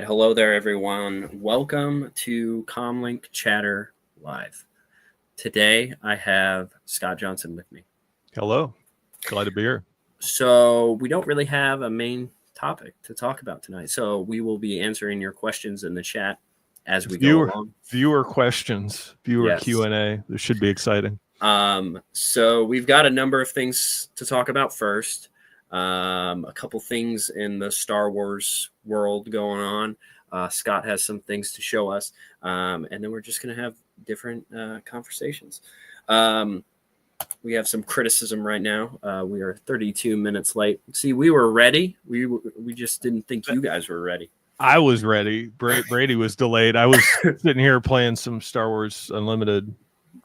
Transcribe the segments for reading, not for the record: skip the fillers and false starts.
right. Hello there, everyone. Welcome to Comlink Chatter Live. Today, I have Scott Johnson with me. Hello. Glad to be here. So we don't really have a main topic to talk about tonight. So we will be answering your questions in the chat as we go along. Viewer questions, Yes. Q&A. This should be exciting. So we've got a number of things to talk about first. A couple things in the Star Wars world going on. Scott has some things to show us. And then we're just going to have different conversations. We have some criticism right now. We are 32 minutes late. See, we were ready. We just didn't think you guys were ready. I was ready. Brady was delayed. I was sitting here playing some Star Wars Unlimited,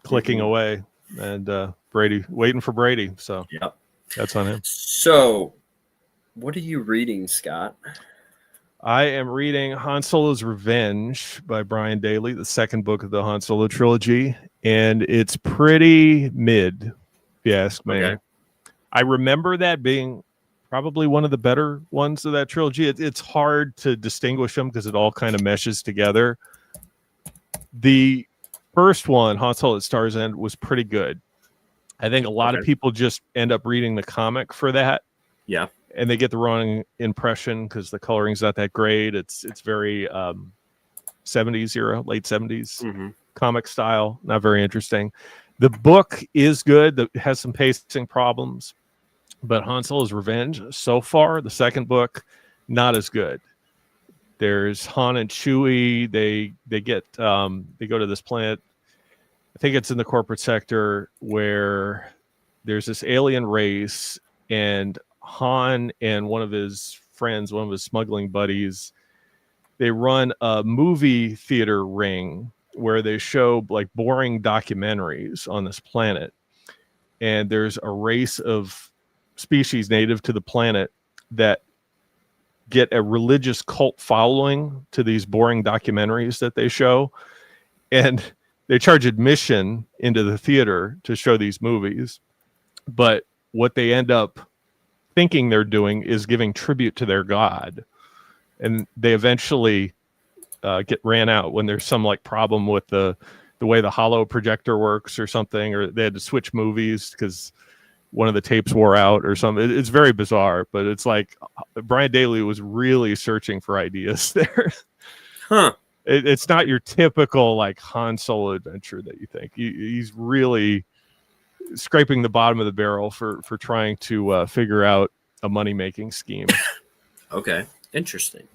clicking away, and Brady waiting for Brady. So yep. That's on him. So what are you reading, Scott? I am reading Han Solo's Revenge by Brian Daley, the second book of the Han Solo trilogy, and it's pretty mid, if you ask me. Okay. I remember that being probably one of the better ones of that trilogy. It's hard to distinguish them because it all kind of meshes together. The first one, Han Solo at Star's End, was pretty good. I think a lot of people just end up reading the comic for that. Yeah. And they get the wrong impression because the coloring's not that great. It's very 70s era, late 70s comic style. Not very interesting. The book is good. It has some pacing problems. But Han Solo's Revenge, so far, the second book, not as good. There's Han and Chewie. They go to this planet. I think it's in the corporate sector where there's this alien race, and Han and one of his friends, one of his smuggling buddies, they run a movie theater ring where they show like boring documentaries on this planet. And there's a race of species native to the planet that get a religious cult following to these boring documentaries that they show. And they charge admission into the theater to show these movies. But what they end up thinking they're doing is giving tribute to their god. And they eventually get ran out when there's some like problem with the way the holo projector works or something, or they had to switch movies because one of the tapes wore out or something. It's very bizarre, but it's like Brian Daley was really searching for ideas there. Huh. It's not your typical like Han Solo adventure that you think. He's really scraping the bottom of the barrel for trying to figure out a money-making scheme. Okay, interesting.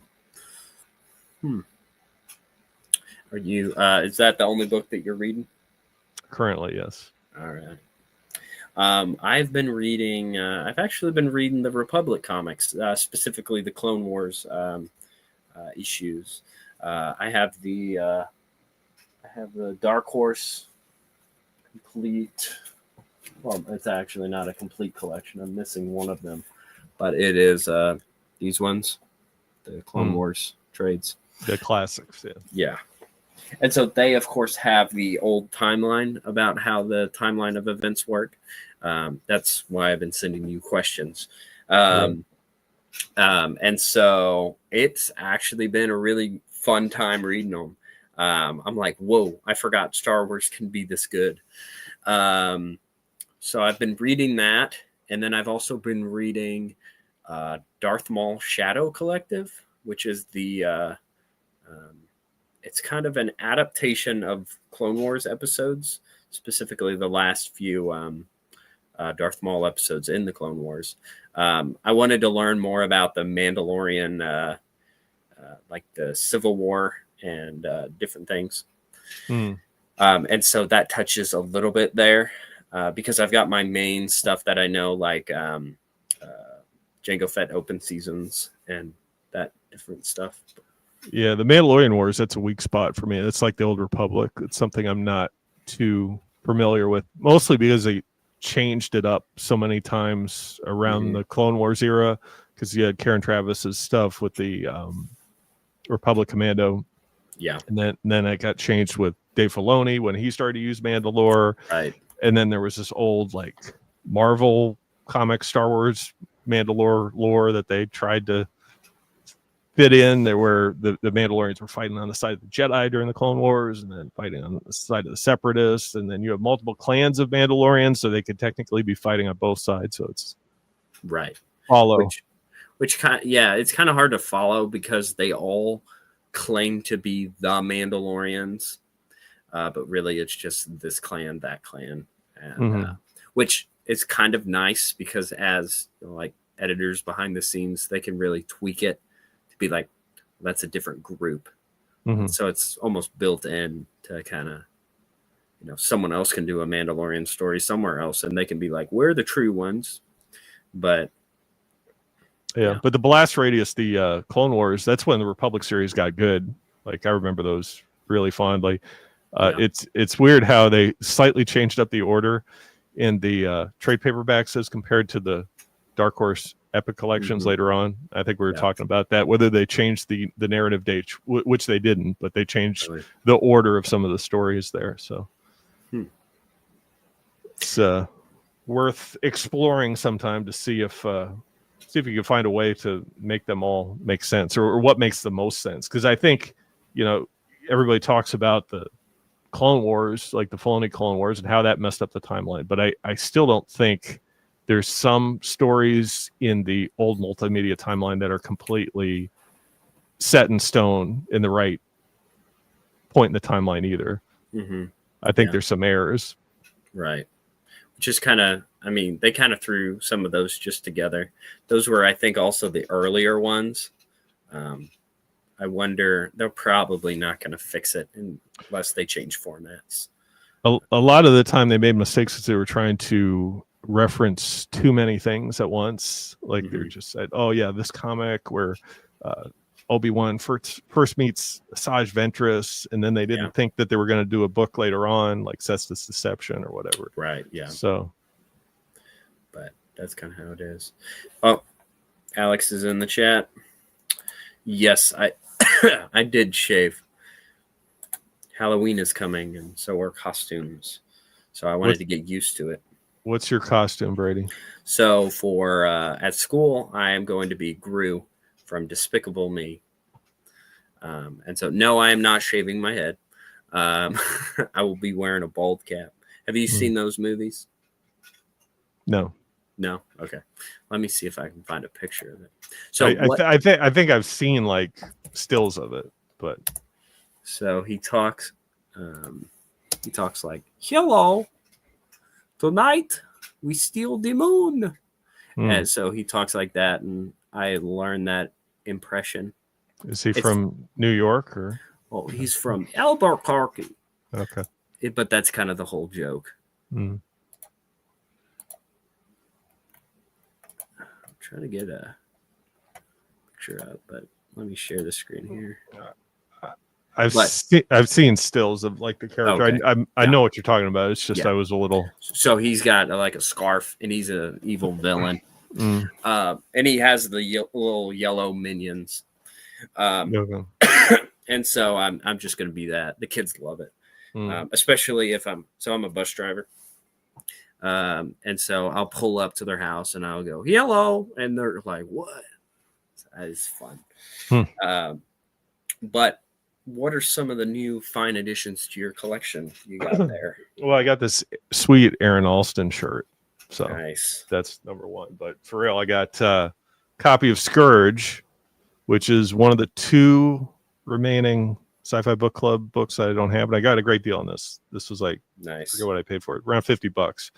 Are you? Is that the only book that you're reading? Currently, yes. All right. I've been reading. I've actually been reading the Republic comics, specifically the Clone Wars issues. I have the Dark Horse complete. Well, it's actually not a complete collection. I'm missing one of them, but it is these ones, the Clone Wars trades, the classics. Yeah. Yeah, and so they, of course, have the old timeline about how the timeline of events work. That's why I've been sending you questions. And so it's actually been a really fun time reading them. I'm like, whoa, I forgot Star Wars can be this good. So I've been reading that, and then I've also been reading Darth Maul Shadow Collective, which is the it's kind of an adaptation of Clone Wars episodes, specifically the last few Darth Maul episodes in the Clone Wars. I wanted to learn more about the Mandalorian, like the Civil War and different things. And so that touches a little bit there because I've got my main stuff that I know, like Jango Fett open seasons and that different stuff. Yeah, the Mandalorian Wars, that's a weak spot for me. That's like the Old Republic. It's something I'm not too familiar with, mostly because they changed it up so many times around the Clone Wars era, because you had Karen Travis's stuff with the Republic Commando. Yeah. And then it got changed with Dave Filoni when he started to use Mandalore. Right. And then there was this old like Marvel comic Star Wars Mandalore lore that they tried to fit in there where the Mandalorians were fighting on the side of the Jedi during the Clone Wars and then fighting on the side of the Separatists. And then you have multiple clans of Mandalorians, so they could technically be fighting on both sides. So it's right. follow. Which kind, yeah, it's kind of hard to follow because they all claim to be the Mandalorians, but really it's just this clan, that clan, and which is kind of nice because as like editors behind the scenes, they can really tweak it to be like that's a different group. So it's almost built in to kind of, someone else can do a Mandalorian story somewhere else, and they can be like, we're the true ones, but. Yeah, but the blast radius, the Clone Wars, that's when the Republic series got good. Like I remember those really fondly. It's weird how they slightly changed up the order in the trade paperbacks as compared to the Dark Horse Epic collections later on. I think we were talking about that, whether they changed the narrative date, which they didn't, but they changed the order of some of the stories there. So it's worth exploring sometime to see if you can find a way to make them all make sense or what makes the most sense. Because I think, everybody talks about the Clone Wars, like the Filoni Clone Wars and how that messed up the timeline. But I still don't think there's some stories in the old multimedia timeline that are completely set in stone in the right point in the timeline either. I think there's some errors. Right. Which is kind of, they kind of threw some of those just together. Those were, I think, also the earlier ones. I wonder, they're probably not going to fix it unless they change formats. A lot of the time they made mistakes because they were trying to reference too many things at once. Like they just said, oh yeah, this comic where Obi-Wan first meets Asajj Ventress, and then they didn't think that they were going to do a book later on, like Cestus Deception or whatever. Right, yeah. So, but that's kind of how it is. Oh, Alex is in the chat. Yes, I did shave. Halloween is coming, and so are costumes. So I wanted to get used to it. What's your costume, Brady? So for at school, I am going to be Gru from Despicable Me. And so, no, I am not shaving my head. I will be wearing a bald cap. Have you seen those movies? No. No? Okay. Let me see if I can find a picture of it. So I think I've seen like stills of it, but so he talks like, hello, tonight we steal the moon. And so he talks like that, and I learned that impression. Is he from New York or? Well, he's from Albuquerque. Okay. But that's kind of the whole joke. I'm trying to get a picture up, but let me share the screen here. I've seen stills of like the character. Okay. I know what you're talking about. It's just I was a little. So he's got like a scarf, and he's an evil villain. And he has the little yellow minions. And so I'm just going to be that. The kids love it, especially if I'm a bus driver. And so I'll pull up to their house and I'll go, hello. And they're like, what? That is fun. But what are some of the new fine additions to your collection you got there? Well, I got this sweet Aaron Alston shirt. So nice. That's number one. But for real, I got a copy of Scourge, which is one of the 2 remaining Sci-Fi Book Club books that I don't have. But I got a great deal on this. This was like, nice. I forget what I paid for it, around $50.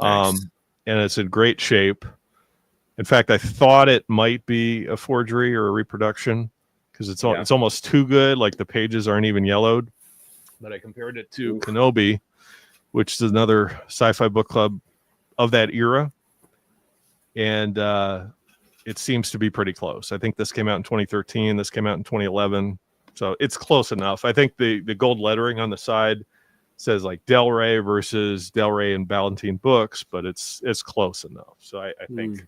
Nice. And it's in great shape. In fact, I thought it might be a forgery or a reproduction because it's almost too good. Like the pages aren't even yellowed. But I compared it to Kenobi, which is another Sci-Fi Book Club of that era, and it seems to be pretty close. I think this came out in 2013. This came out in 2011, so it's close enough. I think the gold lettering on the side says like Del Rey versus Del Rey and Ballantine Books, but it's close enough. So I think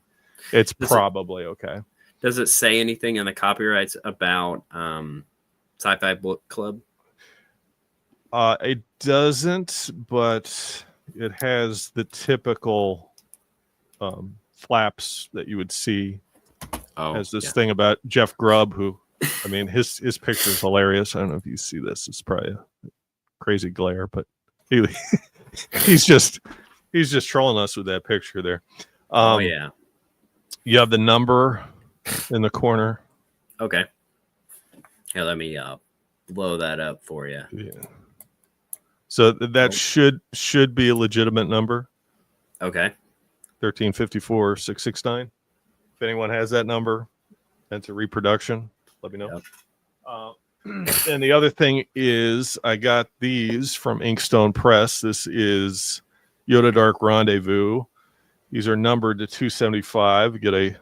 it's probably okay. Does it say anything in the copyrights about Sci-Fi Book Club? It doesn't, but it has the typical flaps that you would see. Has this thing about Jeff Grubb, who I mean, his picture is hilarious. I don't know if you see this. It's probably a crazy glare, but he, he's just trolling us with that picture there. Oh yeah. You have the number in the corner. Okay. Here, let me blow that up for you. Yeah. So that should be a legitimate number. Okay. 1354-669. If anyone has that number, enter reproduction. Let me know. Yep. And the other thing is, I got these from Inkstone Press. This is Yoda Dark Rendezvous. These are numbered to 275. You get a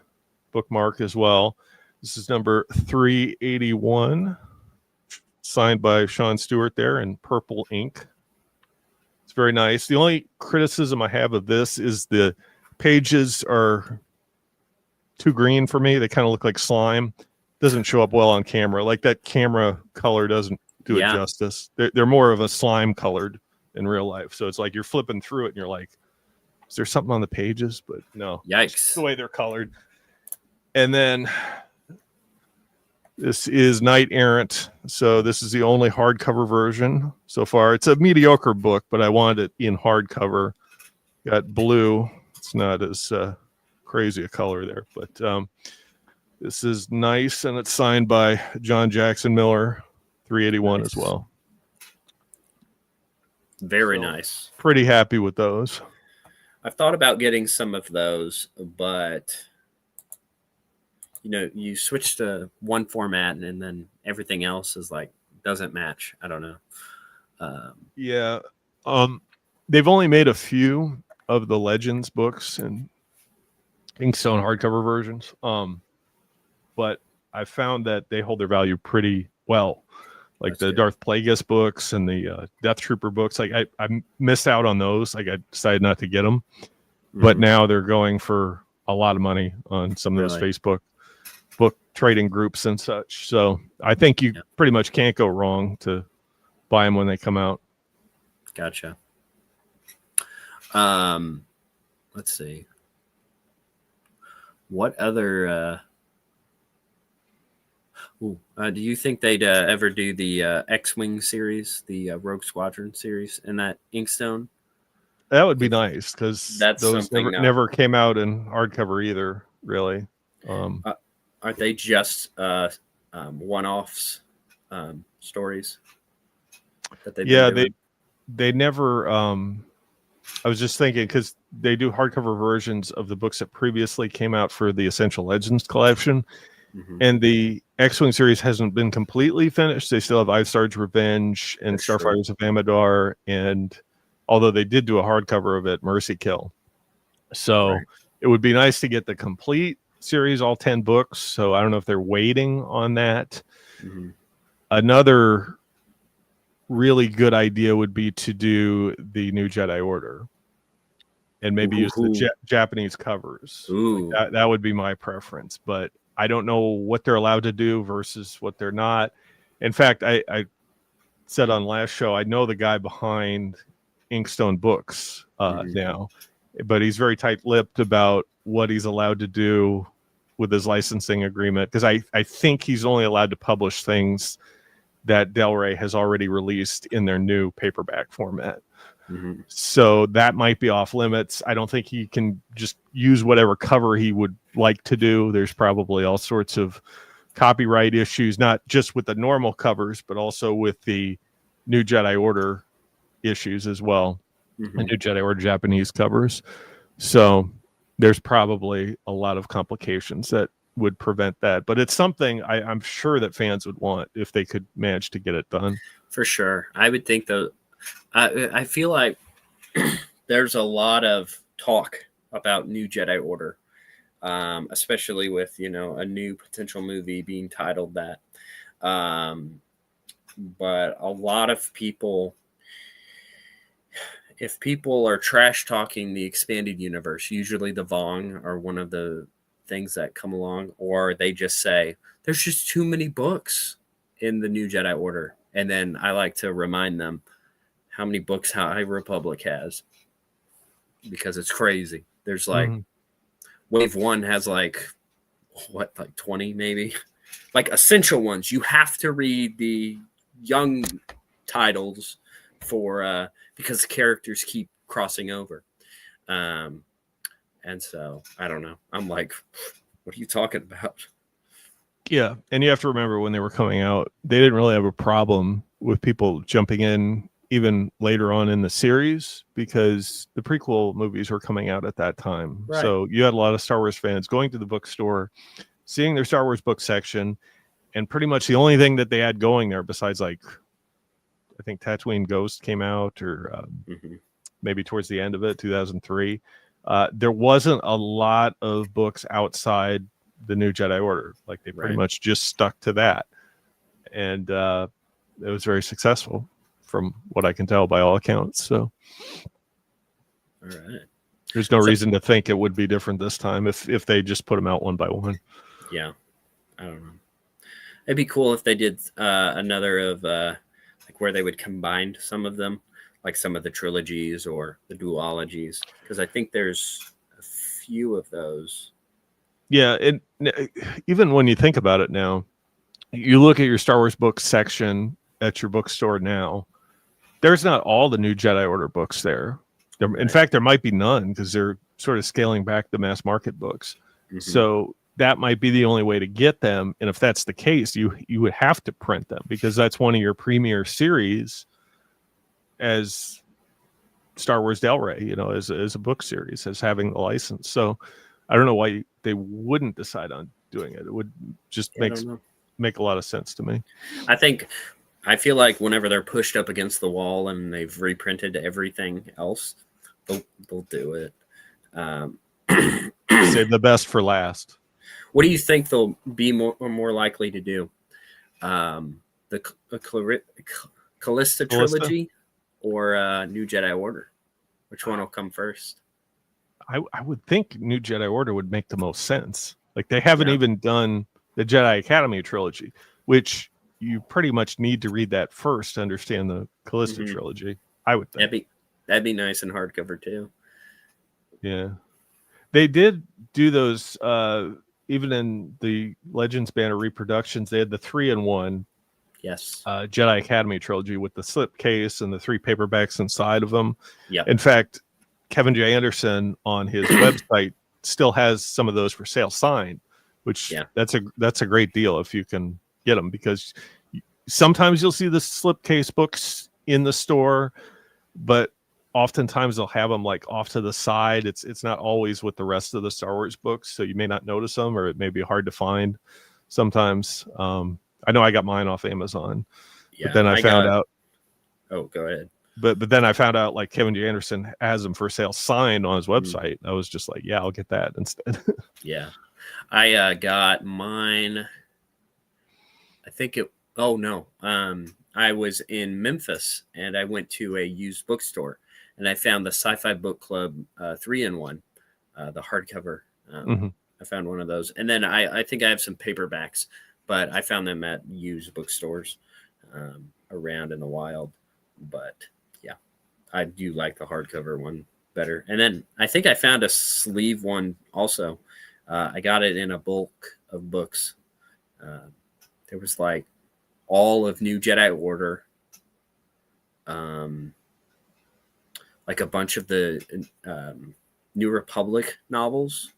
bookmark as well. This is number 381, signed by Sean Stewart there in purple ink. It's very nice. The only criticism I have of this is the pages are too green for me. They kind of look like slime. Doesn't show up well on camera. Like that camera color doesn't do it justice. They're more of a slime colored in real life. So it's like you're flipping through it and you're like, is there something on the pages? But no. Yikes. The way they're colored. And then this is Knight Errant. So this is the only hardcover version so far. It's a mediocre book, but I wanted it in hardcover. Got blue. It's not as crazy a color there, but this is nice, and it's signed by John Jackson Miller, 381 as well. Very nice. Pretty happy with those. I've thought about getting some of those, but you switch to one format and then everything else is like doesn't match. I don't know. Yeah. They've only made a few of the Legends books and Inkstone hardcover versions. But I found that they hold their value pretty well. Like That's the good. Darth Plagueis books and the Death Trooper books. Like I missed out on those. Like I decided not to get them. But now they're going for a lot of money on some of those Facebook book trading groups and such. So I think you pretty much can't go wrong to buy them when they come out. Gotcha. Let's see. What other do you think they'd ever do the X-Wing series, the Rogue Squadron series in that Inkstone? That would be nice because those never came out in hardcover either, really. Aren't they just one-offs stories? That they never. I was just thinking because they do hardcover versions of the books that previously came out for the Essential Legends collection. And the X-Wing series hasn't been completely finished. They still have Ice Star's Revenge and Starfighters of Amador, and although they did do a hardcover of it, Mercy Kill. So it would be nice to get the complete series, all 10 books. So I don't know if they're waiting on that. Another really good idea would be to do the New Jedi Order and maybe use the Japanese covers. Like that would be my preference, but I don't know what they're allowed to do versus what they're not. In fact, I said on last show, I know the guy behind Inkstone Books now, but he's very tight-lipped about what he's allowed to do with his licensing agreement, because I think he's only allowed to publish things that Del Rey has already released in their new paperback format. So that might be off limits. I don't think he can just use whatever cover he would like to do. There's probably all sorts of copyright issues, not just with the normal covers, but also with the New Jedi Order issues as well. The New Jedi Order Japanese covers. So there's probably a lot of complications that would prevent that. But it's something I'm sure that fans would want if they could manage to get it done. For sure. I would think though, I feel like there's a lot of talk about New Jedi Order, especially with, a new potential movie being titled that. But a lot of people, if people are trash talking the expanded universe, usually the Vong are one of the things that come along, or they just say, there's just too many books in the New Jedi Order. And then I like to remind them how many books High Republic has, because it's crazy. There's like Wave 1 has like 20 maybe, like essential ones. You have to read the young titles for because characters keep crossing over. And so I don't know. I'm like, what are you talking about? Yeah, and you have to remember when they were coming out, they didn't really have a problem with people jumping in even later on in the series because the prequel movies were coming out at that time. Right. So you had a lot of Star Wars fans going to the bookstore, seeing their Star Wars book section, and pretty much the only thing that they had going there besides like I think Tatooine Ghost came out or maybe towards the end of it, 2003. There wasn't a lot of books outside the New Jedi Order. Like they pretty much just stuck to that. And it was very successful from what I can tell by all accounts. So all right. There's no reason to think it would be different this time if they just put them out one by one. Yeah. I don't know. It'd be cool if they did another of like where they would combine some of them, like some of the trilogies or the duologies, because I think there's a few of those. Yeah, and even when you think about it now, you look at your Star Wars book section at your bookstore now, there's not all the New Jedi Order books there. In fact, there might be none because they're sort of scaling back the mass market books. So that might be the only way to get them. And if that's the case, you would have to print them because that's one of your premier series as Star Wars Del Rey, you know, as a book series, as having the license. So I don't know why they wouldn't decide on doing it. It would just make a lot of sense to me. I feel like whenever they're pushed up against the wall and they've reprinted everything else, they'll do it. Save the best for last. What do you think they'll be more likely to do? The Callista trilogy or New Jedi Order? Which one will come first? I would think New Jedi Order would make the most sense. Like they haven't even done the Jedi Academy trilogy, which you pretty much need to read that first to understand the Callista trilogy. I would think that'd be nice in hardcover too. Yeah, they did do those. Even in the Legends banner reproductions, they had the 3-in-1 Jedi Academy trilogy with the slipcase and the 3 paperbacks inside of them. Yeah. In fact, Kevin J. Anderson on his website still has some of those for sale signed, which that's a great deal if you can get them, because sometimes you'll see the slipcase books in the store, but oftentimes they'll have them like off to the side. It's not always with the rest of the Star Wars books, so you may not notice them, or it may be hard to find sometimes. I know I got mine off Amazon, but then I found out. Oh, go ahead. But then I found out like Kevin J. Anderson has them for sale signed on his website. I was just like, yeah, I'll get that instead. Yeah, I got mine. I think it. Oh no. I was in Memphis and I went to a used bookstore and I found the Sci-Fi Book Club 3-in-1, the hardcover. I found one of those, and then I think I have some paperbacks, but I found them at used bookstores around in the wild. But yeah, I do like the hardcover one better. And then I think I found a sleeve one also. I got it in a bulk of books. There was like all of New Jedi Order, like a bunch of the New Republic novels,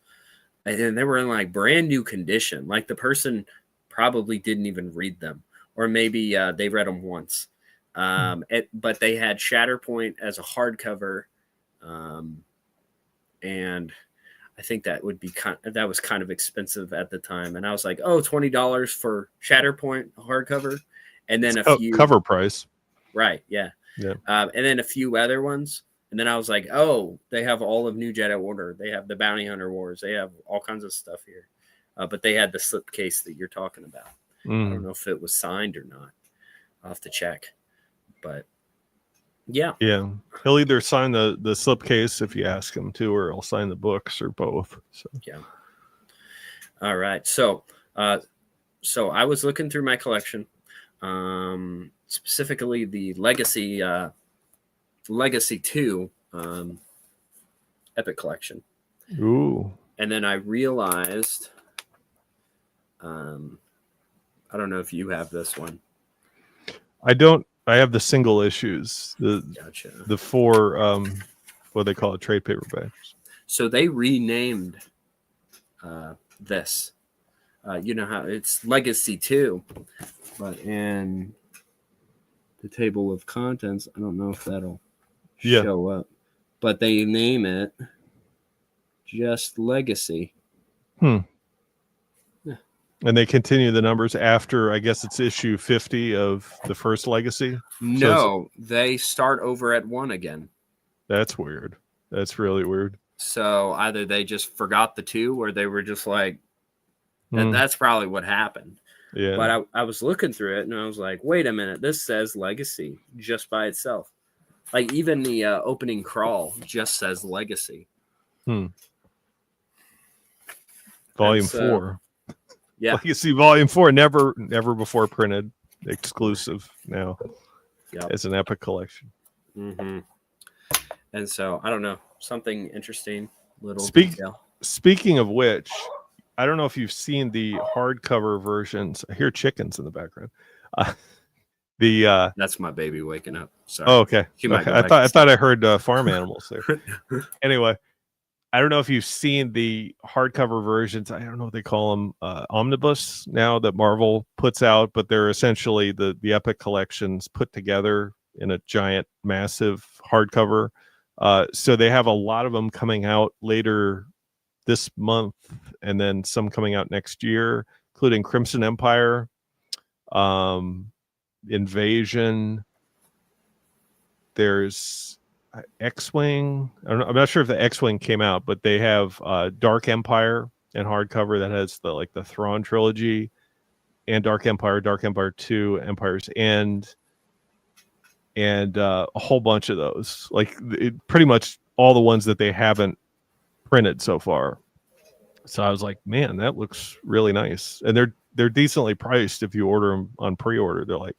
and then they were in like brand new condition. Like the person probably didn't even read them, or maybe they read them once. But they had Shatterpoint as a hardcover, and I think that would be that was kind of expensive at the time. And I was like, oh, $20 for Shatterpoint hardcover, and then a few cover price, right? Yeah. And then a few other ones. And then I was like, oh, they have all of New Jedi Order. They have the Bounty Hunter Wars. They have all kinds of stuff here. But they had the slipcase that you're talking about. I don't know if it was signed or not. I'll have to check. But yeah. Yeah. He'll either sign the slipcase if you ask him to, or he'll sign the books, or both. So yeah. All right. So I was looking through my collection, specifically the Legacy 2 Epic Collection. Ooh. And then I realized I don't know if you have this one. I don't. I have the single issues. Gotcha. The 4 what they call it, trade paperbacks. So they renamed this. You know how it's Legacy 2, but in the table of contents, I don't know if that'll show up, but they name it just Legacy. Yeah. And they continue the numbers after, I guess it's issue 50 of the first Legacy? No, they start over at 1 again. That's weird. That's really weird. So either they just forgot the 2 or they were just like, that's probably what happened. Yeah. But I was looking through it and I was like, wait a minute, this says Legacy just by itself. Like even the opening crawl just says Legacy. Volume 4. Yeah. Legacy Volume 4, never before printed, exclusive now. Yep. As an Epic collection. Mm-hmm. And so, I don't know, something interesting, little detail. Speaking of which, I don't know if you've seen the hardcover versions. I hear chickens in the background. That's my baby waking up. Sorry. Oh, okay. I thought I heard farm animals there. Anyway, I don't know if you've seen the hardcover versions. I don't know what they call them, omnibus now that Marvel puts out, but they're essentially the Epic collections put together in a giant, massive hardcover. So they have a lot of them coming out later this month, and then some coming out next year, including Crimson Empire, Invasion. There's X-Wing. I'm not sure if the X-Wing came out, but they have Dark Empire and hardcover that has the Thrawn trilogy, and Dark Empire 2, Empire's End, and a whole bunch of those. Pretty much all the ones that they haven't printed so far. So I was like, man, that looks really nice, and they're decently priced if you order them on pre-order. They're like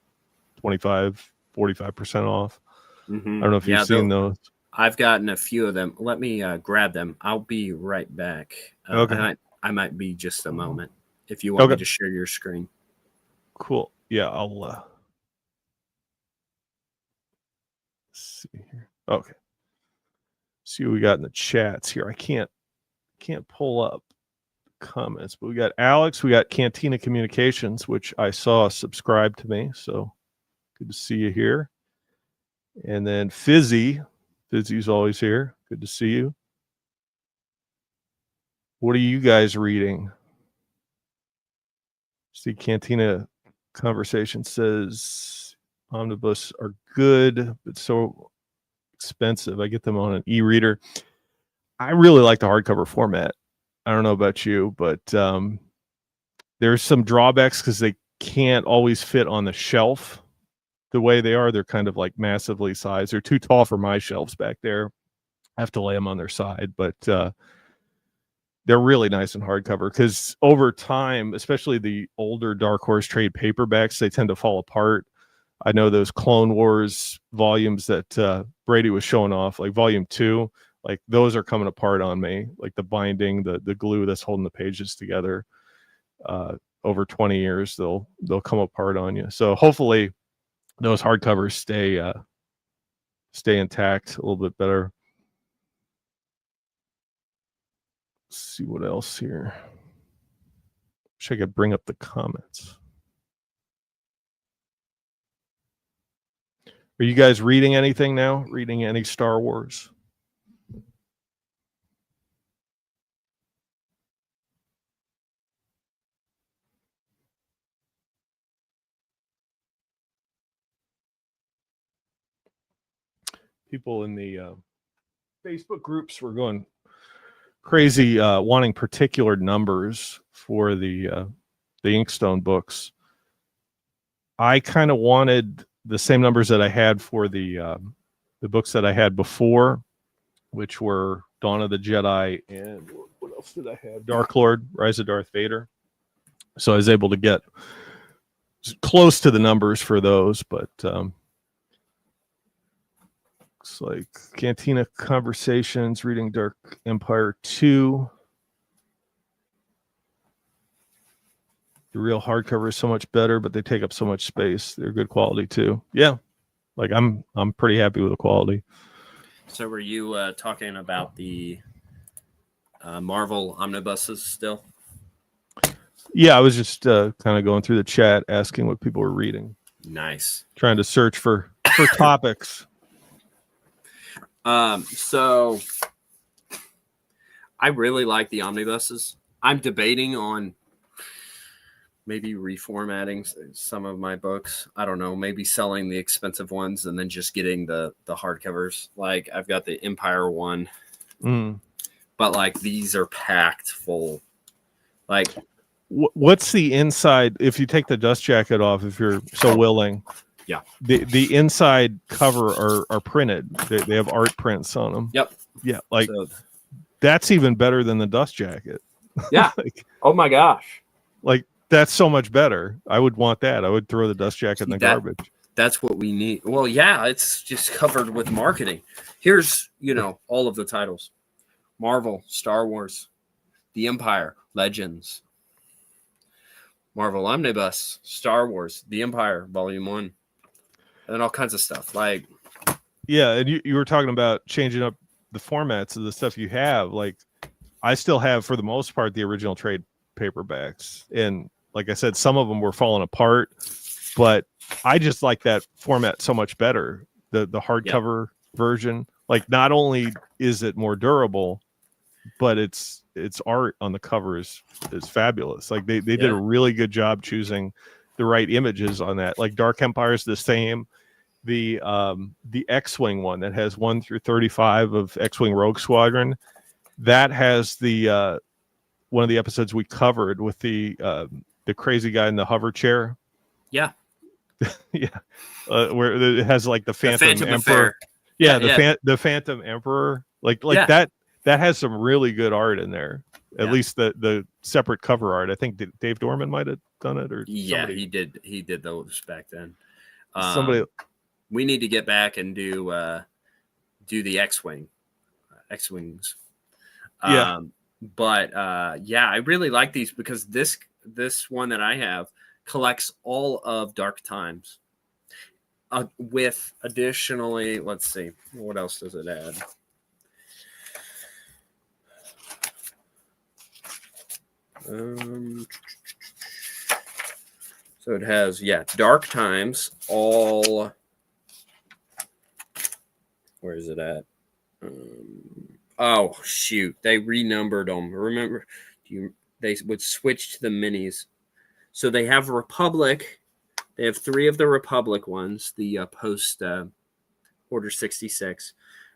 25-45% off. Mm-hmm. I don't know if you've seen those. I've gotten a few of them. Let me grab them. I'll be right back. Okay. I might be just a moment if you want me to share your screen. Cool. Yeah, I'll see here. Okay. See what we got in the chats here. I can't pull up comments, but we got Alex, we got Cantina Communications, which I saw subscribe to me, so good to see you here. And then Fizzy's always here. Good to see you. What are you guys reading? See, Cantina Conversation says omnibus are good, but so expensive. I get them on an e-reader. I really like the hardcover format. I don't know about you, but there's some drawbacks because they can't always fit on the shelf the way they are. They're kind of like massively sized. They're too tall for my shelves back there. I have to lay them on their side, but they're really nice in hardcover because over time, especially the older Dark Horse trade paperbacks, they tend to fall apart. I know those Clone Wars volumes that Brady was showing off, like volume 2, like those are coming apart on me, like the binding, the glue that's holding the pages together. Over 20 years, they'll come apart on you. So hopefully those hardcovers stay intact a little bit better. Let's see what else here. Wish I could bring up the comments. Are you guys reading anything now? Reading any Star Wars? People in the Facebook groups were going crazy, wanting particular numbers for the Inkstone books. I kind of wanted the same numbers that I had for the books that I had before, which were Dawn of the Jedi and what else did I have? Dark Lord, Rise of Darth Vader. So I was able to get close to the numbers for those, but looks like Cantina Conversations, reading Dark Empire 2. The real hardcover is so much better, but they take up so much space. They're good quality too. Yeah, like I'm pretty happy with the quality. So were you talking about the Marvel omnibuses still? Yeah, I was just kind of going through the chat, asking what people were reading. Nice. Trying to search for topics. So I really like the omnibuses. I'm debating on maybe reformatting some of my books. I don't know, maybe selling the expensive ones and then just getting the hardcovers. Like I've got the Empire one, but like these are packed full. Like, what's the inside? If you take the dust jacket off, if you're so willing, yeah, the inside cover are printed. They have art prints on them. Yep. Yeah, like so, that's even better than the dust jacket. Yeah. Like, oh my gosh. Like that's so much better. I would want that. I would throw the dust jacket in the garbage. That's what we need. Well, yeah, it's just covered with marketing. Here's, all of the titles: Marvel, Star Wars, The Empire, Legends, Marvel Omnibus, Star Wars, The Empire, Volume 1, and then all kinds of stuff. Like, yeah, and you were talking about changing up the formats of the stuff you have. Like, I still have, for the most part, the original trade paperbacks, and like I said, some of them were falling apart, but I just like that format so much better. The hardcover version, like not only is it more durable, but its art on the cover is fabulous. Like they did a really good job choosing the right images on that. Like Dark Empire is the same. The X-Wing one that has 1 through 35 of X-Wing Rogue Squadron, that has the one of the episodes we covered with the crazy guy in the hover chair. Yeah. Yeah. Where it has like the Phantom Emperor. Affair. Yeah, the Phantom Emperor. Like that has some really good art in there. At least the separate cover art. I think Dave Dorman might have done it, or somebody. He did those back then. Somebody. We need to get back and do the X-Wings. Yeah. But I really like these because this one that I have collects all of Dark Times. With additionally, let's see, what else does it add? So it has, Dark Times, all. Where is it at? Oh shoot! They renumbered them. Remember, they would switch to the minis. So they have Republic. They have 3 of the Republic ones. The post Order 66.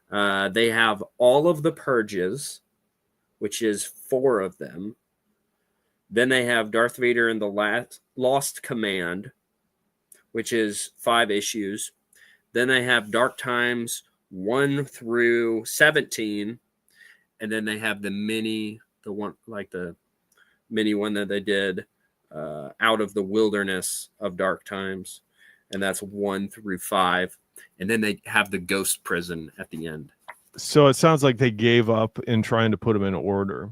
They have all of the Purges, which is 4 of them. Then they have Darth Vader and the Lost Command, which is 5 issues. Then they have Dark Times 1 through 17, and then they have the mini one that they did Out of the Wilderness of Dark Times, and that's 1 through 5, and then they have the Ghost Prison at the end. So it sounds like they gave up in trying to put them in order,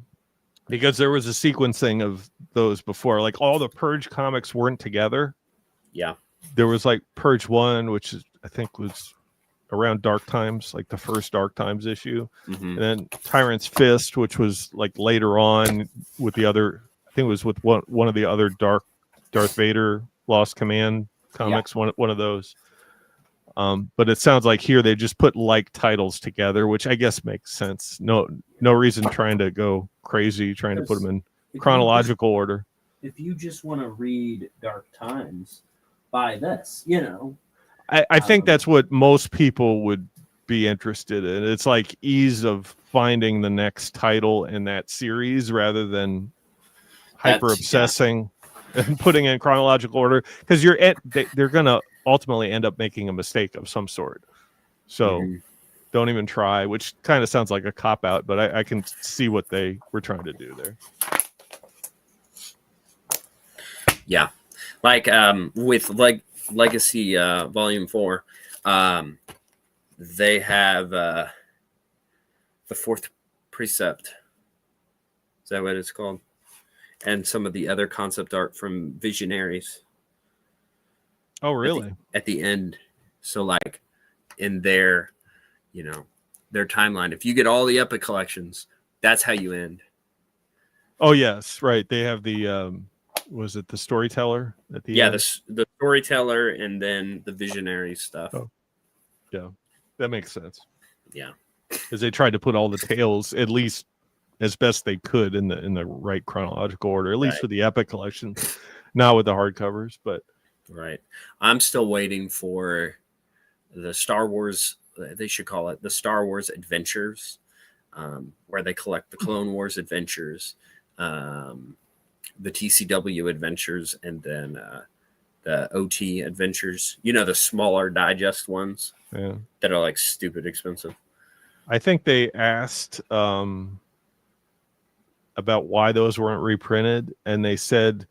because there was a sequencing of those before. Like all the Purge comics weren't together. Yeah, there was like Purge 1, which I think was around Dark Times, like the first Dark Times issue. And then Tyrant's Fist, which was like later on with the other, I think it was with one of the other Darth Vader Lost Command comics, one of those. But it sounds like here they just put like titles together, which I guess makes sense. No reason trying to go crazy trying to put them in chronological order. If you just want to read Dark Times, buy this, I think that's what most people would be interested in. It's like ease of finding the next title in that series rather than hyper obsessing and putting in chronological order, because they're going to ultimately end up making a mistake of some sort. So don't even try, which kind of sounds like a cop out, but I can see what they were trying to do there. Yeah. Like with Legacy Volume 4, they have the 4th Precept. Is that what it's called? and some of the other concept art from Visionaries. Oh, really? At the end. So like in their, their timeline, if you get all the Epic collections, that's how you end. Oh, yes, right. They have the was it the storyteller at the end? The storyteller and then the visionary stuff. Oh, yeah, that makes sense. Yeah, because they tried to put all the tales at least as best they could in the right chronological order, at least with the Epic collection, not with the hardcovers. But right, I'm still waiting for the Star Wars. They should call it the Star Wars Adventures, where they collect the Clone Wars adventures, the TCW adventures, and then the OT adventures. The smaller digest ones that are like stupid expensive. I think they asked about why those weren't reprinted, and they said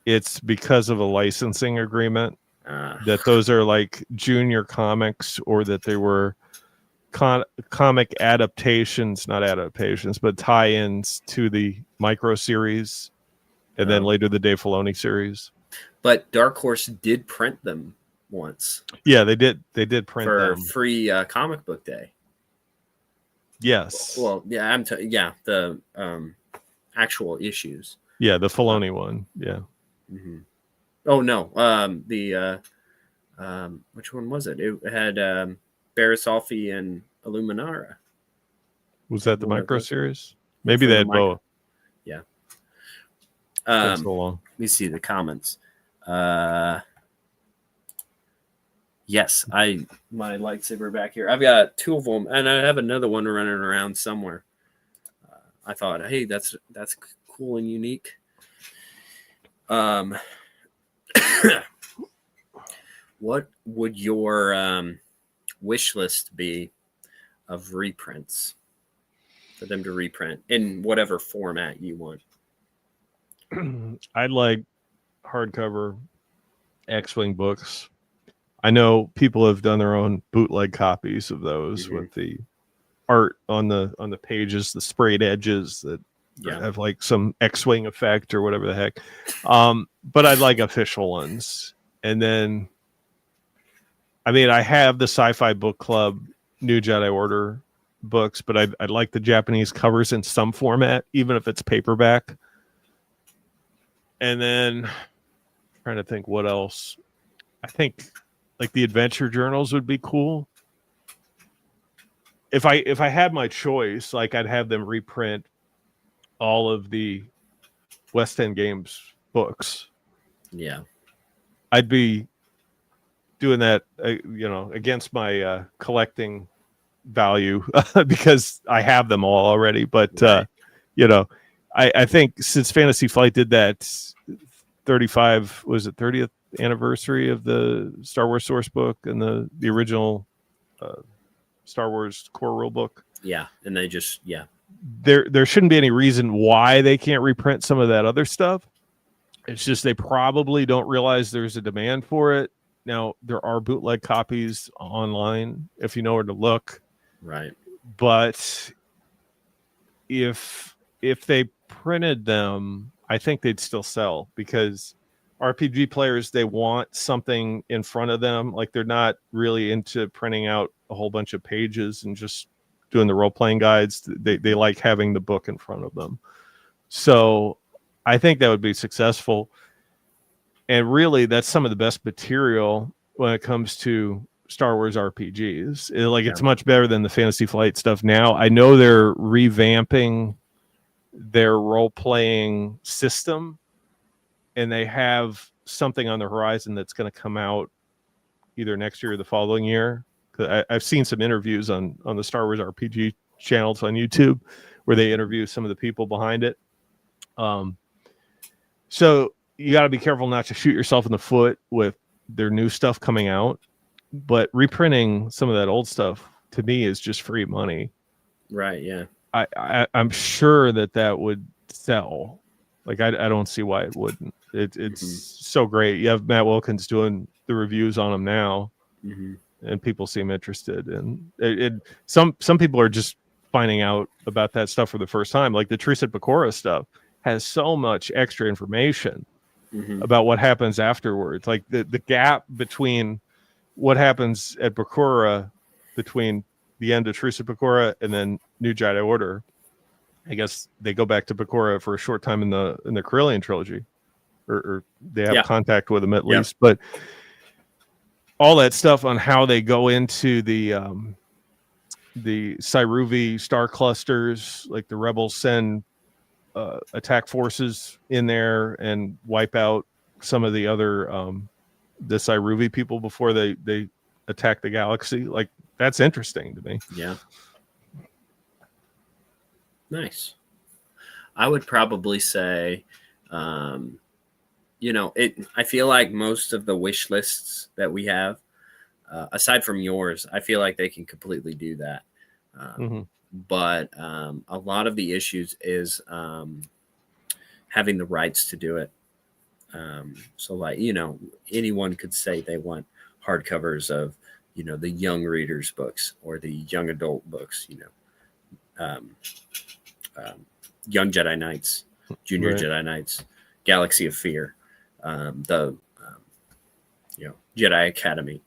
it's because of a licensing agreement, that those are like junior comics, or that they were comic adaptations, not adaptations, but tie-ins to the micro series, and then later the Dave Filoni series. But Dark Horse did print them once. Yeah, they did print for them. Free comic book day. Yes. Well, yeah, the actual issues. Yeah, the Filoni one. Yeah. Mm-hmm. Oh no, which one was it? It had Barasolfi and Illuminara. Was that the micro series? Maybe they had both. Yeah. So long. Let me see the comments. Yes, my lightsaber back here. I've got two of them, and I have another one running around somewhere. I thought, hey, that's cool and unique. What would your wish list be of reprints for them to reprint in whatever format you want? I'd like hardcover X-Wing books. I know people have done their own bootleg copies of those with the art on the pages, the sprayed edges that have like some X-Wing effect or whatever the heck. But I'd like official ones. And then, I mean, I have the Sci-Fi Book Club New Jedi Order books, but I'd like the Japanese covers in some format, even if it's paperback. And then, trying to think what else. I think like the adventure journals would be cool. If I had my choice, like I'd have them reprint all of the West End Games books. Yeah, I'd be doing that, against my collecting value because I have them all already. But I think since Fantasy Flight did that 30th anniversary of the Star Wars source book and the original Star Wars core rule book. Yeah, and they just there shouldn't be any reason why they can't reprint some of that other stuff. It's just they probably don't realize there's a demand for it. Now there are bootleg copies online if you know where to look. Right. But if they printed them, I think they'd still sell because RPG players, they want something in front of them. Like they're not really into printing out a whole bunch of pages and just doing the role-playing guides. They like having the book in front of them. So I think that would be successful. And really, that's some of the best material when it comes to Star Wars RPGs. It's much better than the Fantasy Flight stuff now. I know they're revamping their role-playing system, and they have something on the horizon that's going to come out either next year or the following year. I've seen some interviews on the Star Wars RPG channels on YouTube where they interview some of the people behind it. So you got to be careful not to shoot yourself in the foot with their new stuff coming out. But reprinting some of that old stuff, to me, is just free money. Right, yeah. I'm sure that would sell. Like, I don't see why it wouldn't. It's so great. You have Matt Wilkins doing the reviews on them now, and people seem interested. And some people are just finding out about that stuff for the first time, like the Tristan Pecora stuff. has so much extra information Mm-hmm. about what happens afterwards. Like the gap between what happens at Bakura, between the end of Truce of Bakura and then New Jedi Order. I guess they go back to Bakura for a short time in the Corellian trilogy, or they have contact with them at least. But all that stuff on how they go into the Cyruvi star clusters, like the rebels send attack forces in there and wipe out some of the other the Cyruvi people before they attack the galaxy. Like, that's interesting to me. Yeah. Nice. I would probably say, you know, I feel like most of the wish lists that we have, aside from yours, I feel like they can completely do that. But a lot of the issues is having the rights to do it. So, like, you know, anyone could say they want hardcovers of, you know, the young readers books or the young adult books, you know, Young Jedi Knights, Junior Jedi Knights, Galaxy of Fear, the you know, Jedi Academy.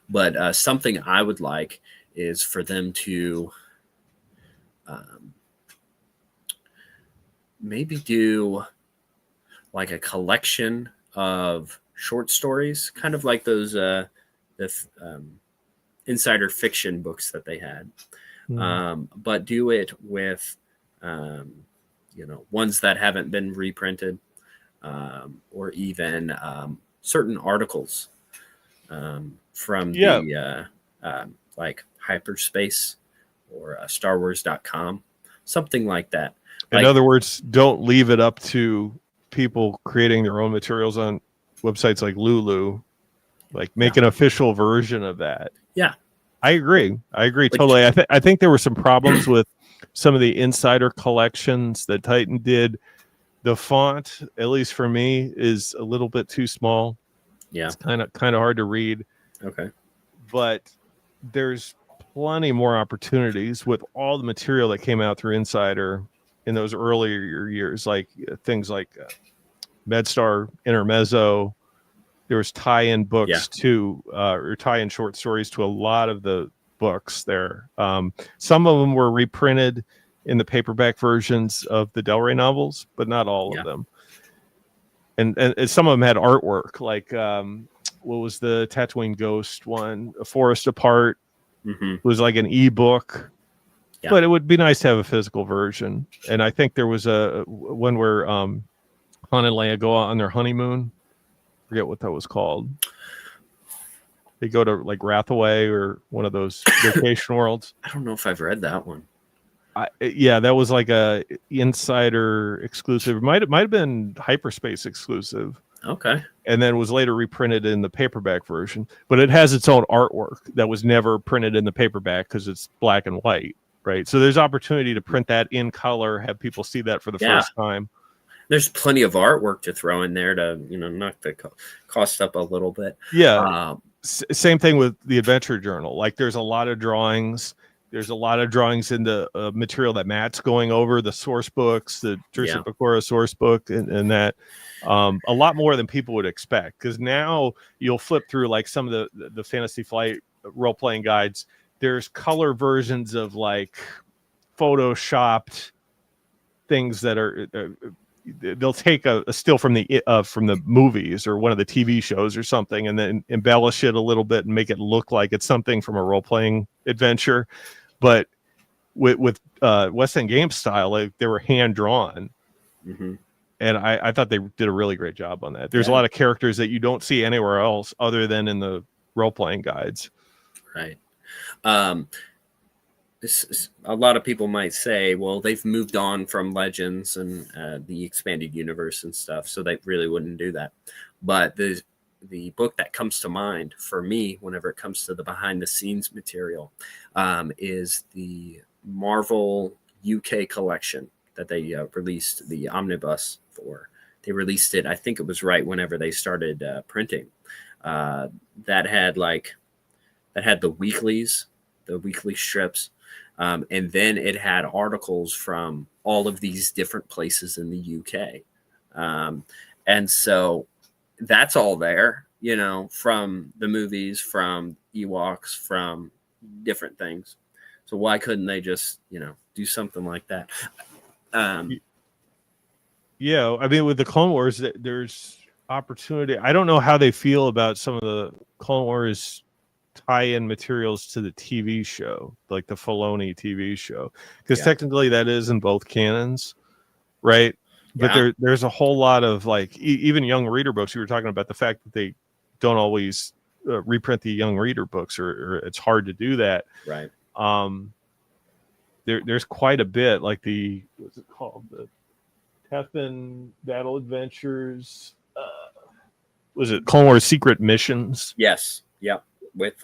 But something I would like is for them to maybe do like a collection of short stories, kind of like those insider fiction books that they had, but do it with you know, ones that haven't been reprinted, or even certain articles from the like hyperspace or StarWars.com, something like that. In other words, don't leave it up to people creating their own materials on websites like Lulu. Like, make an official version of that. Yeah, I agree totally. I think there were some problems with some of the insider collections that Titan did. The font, at least for me, is a little bit too small. Yeah, it's kind of hard to read. Okay, but there's plenty more opportunities with all the material that came out through Insider in those earlier years, like things like MedStar Intermezzo. There was tie-in books to, or tie-in short stories to a lot of the books there. Some of them were reprinted in the paperback versions of the Del Rey novels, but not all of them. And some of them had artwork, like what was the Tatooine Ghost one? A Forest Apart was like an ebook, but it would be nice to have a physical version. And I think there was a one where Han and Leia go out on their honeymoon. Forget what that was called. They go to like Rathaway or one of those vacation worlds. I don't know if I've read that one. Yeah, that was like a insider exclusive. It might have been hyperspace exclusive. Okay. And then was later reprinted in the paperback version. But it has its own artwork that was never printed in the paperback because it's black and white, right? So there's opportunity to print that in color, have people see that for the first time. There's plenty of artwork to throw in there to, you know, knock the cost up a little bit. Yeah. Same thing with the Adventure Journal. Like, there's a lot of drawings. There's a lot of drawings in the material that Matt's going over, the source books, the Truce of Bakura source book, and that. A lot more than people would expect, because now you'll flip through like some of the Fantasy Flight role-playing guides. There's color versions of like photoshopped things that are they'll take a still from the movies or one of the TV shows or something, and then embellish it a little bit and make it look like it's something from a role-playing adventure. But with West End Games style, like, they were hand drawn. And I thought they did a really great job on that. There's a lot of characters that you don't see anywhere else other than in the role-playing guides. Right. A lot of people might say, well, they've moved on from Legends and the expanded universe and stuff, so they really wouldn't do that. But the book that comes to mind for me whenever it comes to the behind-the-scenes material is the Marvel UK collection that they released, the omnibus for. They released it, I think it was right whenever they started printing. That had the weeklies, the weekly strips. And then it had articles from all of these different places in the UK. And so that's all there, you know, from the movies, from Ewoks, from different things. So why couldn't they just, you know, do something like that? Yeah, I mean, with the Clone Wars, there's opportunity. I don't know how they feel about some of the Clone Wars tie-in materials to the TV show, like the Filoni TV show, because technically that is in both canons, right? But there's a whole lot of like even young reader books. You were talking about the fact that they don't always reprint the young reader books, or it's hard to do that, right? There's quite a bit, like what's it called, the Tefn Battle Adventures. Was it Clone Wars Secret Missions? Yes. Yep. With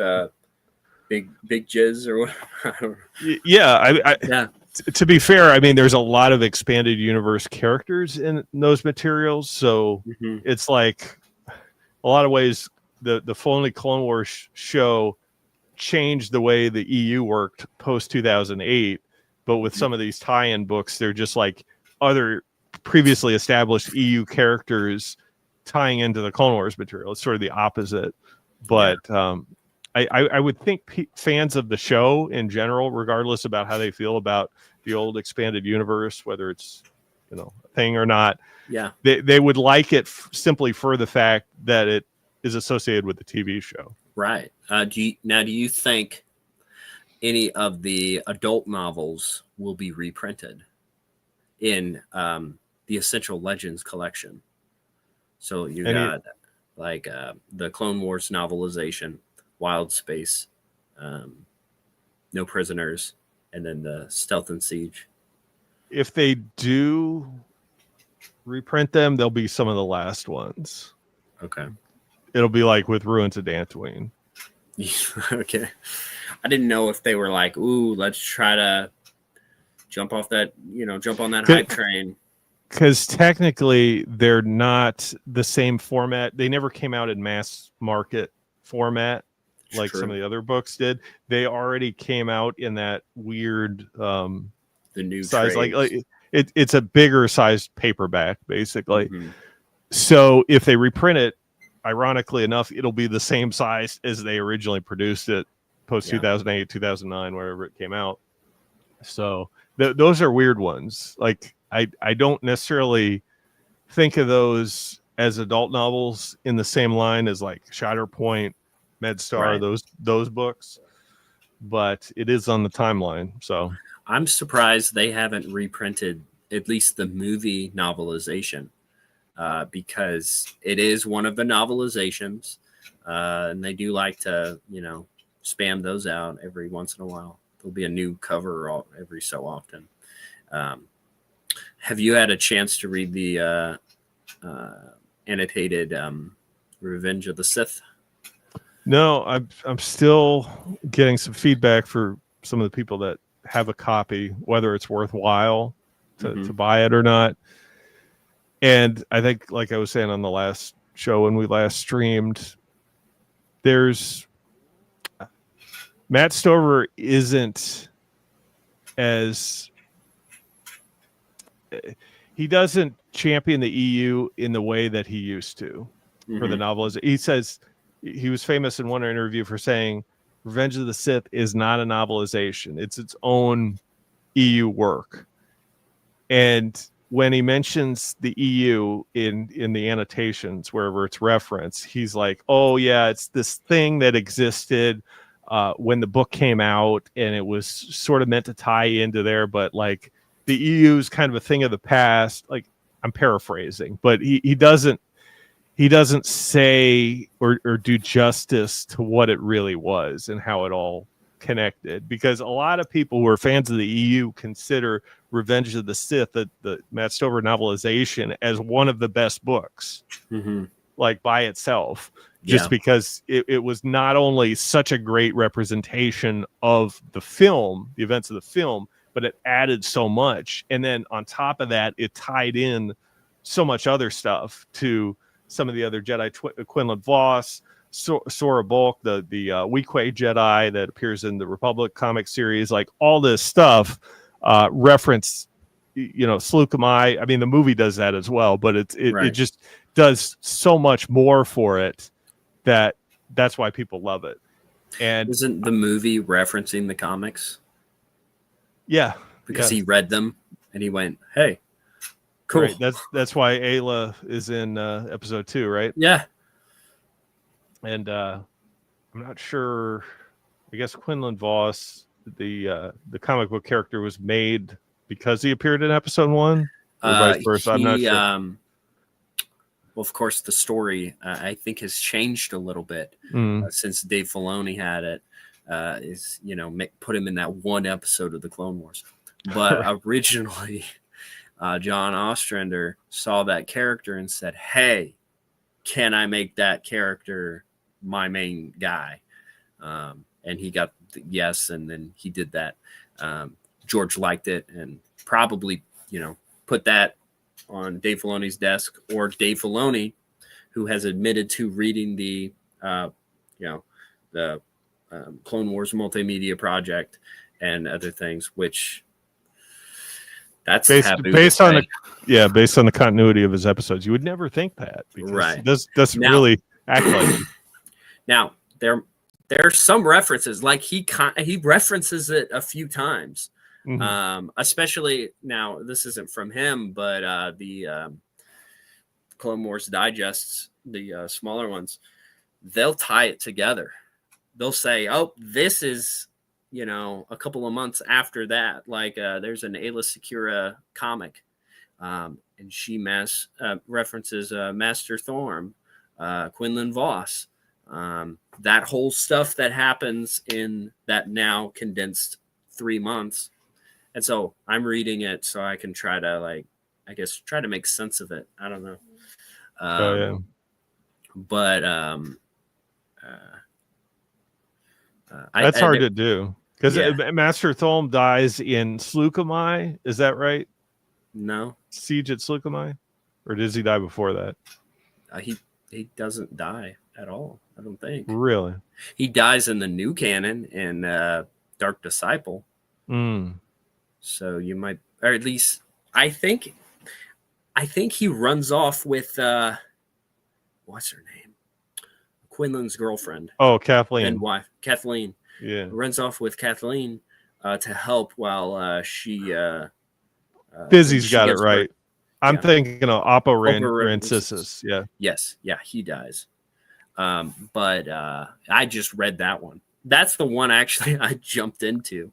big jizz or whatever. Yeah. To be fair, I mean, there's a lot of expanded universe characters in those materials, so it's like a lot of ways the Filoni Clone Wars show changed the way the EU worked post 2008. But with some of these tie-in books, they're just like other previously established EU characters tying into the Clone Wars material. It's sort of the opposite. But I would think fans of the show in general, regardless about how they feel about the old expanded universe, whether it's, you know, a thing or not, they would like it simply for the fact that it is associated with the TV show. Right. Do you think any of the adult novels will be reprinted in the Essential Legends collection? So you got like the Clone Wars novelization, Wild Space, No Prisoners, and then the Stealth and Siege. If they do reprint them, they'll be some of the last ones. Okay. It'll be like with Ruins of Dantooine. Okay. I didn't know if they were like, ooh, let's try to jump on that hype train. Because technically they're not the same format. They never came out in mass market format like some of the other books did. They already came out in that weird the new size, like it's a bigger sized paperback basically. So if they reprint it, ironically enough, it'll be the same size as they originally produced it post 2008, 2009, wherever it came out. So those are weird ones. Like I don't necessarily think of those as adult novels in the same line as like Shatterpoint, MedStar, those books, but it is on the timeline. So I'm surprised they haven't reprinted at least the movie novelization, because it is one of the novelizations, and they do like to, you know, spam those out every once in a while. There'll be a new cover every so often. Have you had a chance to read the annotated Revenge of the Sith? No, I'm still getting some feedback for some of the people that have a copy, whether it's worthwhile to buy it or not. And I think, like I was saying on the last show when we last streamed, there's Matt Stover isn't as he doesn't champion the EU in the way that he used to for the novelization. He says he was famous in one interview for saying Revenge of the Sith is not a novelization. It's its own EU work. And when he mentions the EU in the annotations, wherever it's referenced, he's like, oh yeah, it's this thing that existed when the book came out, and it was sort of meant to tie into there, but like the EU is kind of a thing of the past. Like, I'm paraphrasing, but he doesn't say or do justice to what it really was and how it all connected, because a lot of people who are fans of the EU consider Revenge of the Sith, the Matt Stover novelization, as one of the best books, like by itself, just because it was not only such a great representation of the film, the events of the film, but it added so much. And then on top of that, it tied in so much other stuff to some of the other Jedi, Quinlan Voss, Sora Bulk, the Weequay Jedi that appears in the Republic comic series, like all this stuff reference, Slukamai. I mean, the movie does that as well, but it just does so much more for it that's why people love it. And isn't the movie referencing the comics? Yeah, because he read them and he went, "Hey, cool." Right. That's why Ayla is in episode 2, right? Yeah. And I'm not sure. I guess Quinlan Voss, the comic book character, was made because he appeared in episode 1, or vice versa. I'm not sure. Well, of course, the story I think has changed a little bit since Dave Filoni had it. Put him in that one episode of the Clone Wars, but originally, John Ostrander saw that character and said, "Hey, can I make that character my main guy?" And he got the yes, and then he did that. George liked it and probably, put that on Dave Filoni's desk, or Dave Filoni, who has admitted to reading the Clone Wars multimedia project and other things, which that's based on the continuity of his episodes. You would never think that, because he doesn't really act like it. Now there are some references, like he references it a few times. Especially now, this isn't from him, but the Clone Wars digests, the smaller ones, they'll tie it together. They'll say, "Oh, this is, a couple of months after that." Like there's an Ayla Secura comic, and she references Master Thorm, Quinlan Voss, that whole stuff that happens in that now condensed 3 months. And so I'm reading it so I can try to try to make sense of it. I don't know. But that's hard to do, because Master Thorm dies in Slukamai. Is that right? No. Siege at Slukamai? Or does he die before that? He doesn't die at all, I don't think. Really? He dies in the new canon in Dark Disciple. So you might, or at least I think he runs off with what's her name? Quinlan's girlfriend. Oh, Kathleen. And wife, Kathleen. Yeah. Runs off with Kathleen to help while she Busy's got it right. I'm thinking of Oppo Rancisis. Yeah. Yes. Yeah, he dies. But I just read that one. That's the one actually I jumped into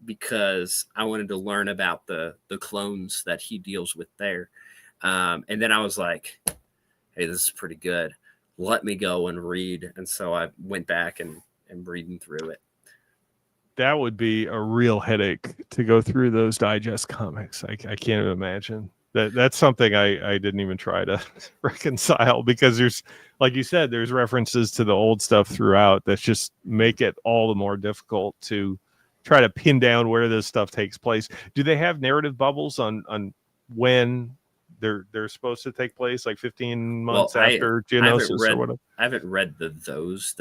because I wanted to learn about the clones that he deals with there. And then I was like, "Hey, this is pretty good. Let me go and read." And so I went back and reading through it. That would be a real headache to go through those digest comics. I can't even imagine. That's something I didn't even try to reconcile, because there's, like you said, there's references to the old stuff throughout that just make it all the more difficult to try to pin down where this stuff takes place. Do they have narrative bubbles on when they're supposed to take place, like 15 months after Geonosis or whatever? I haven't read the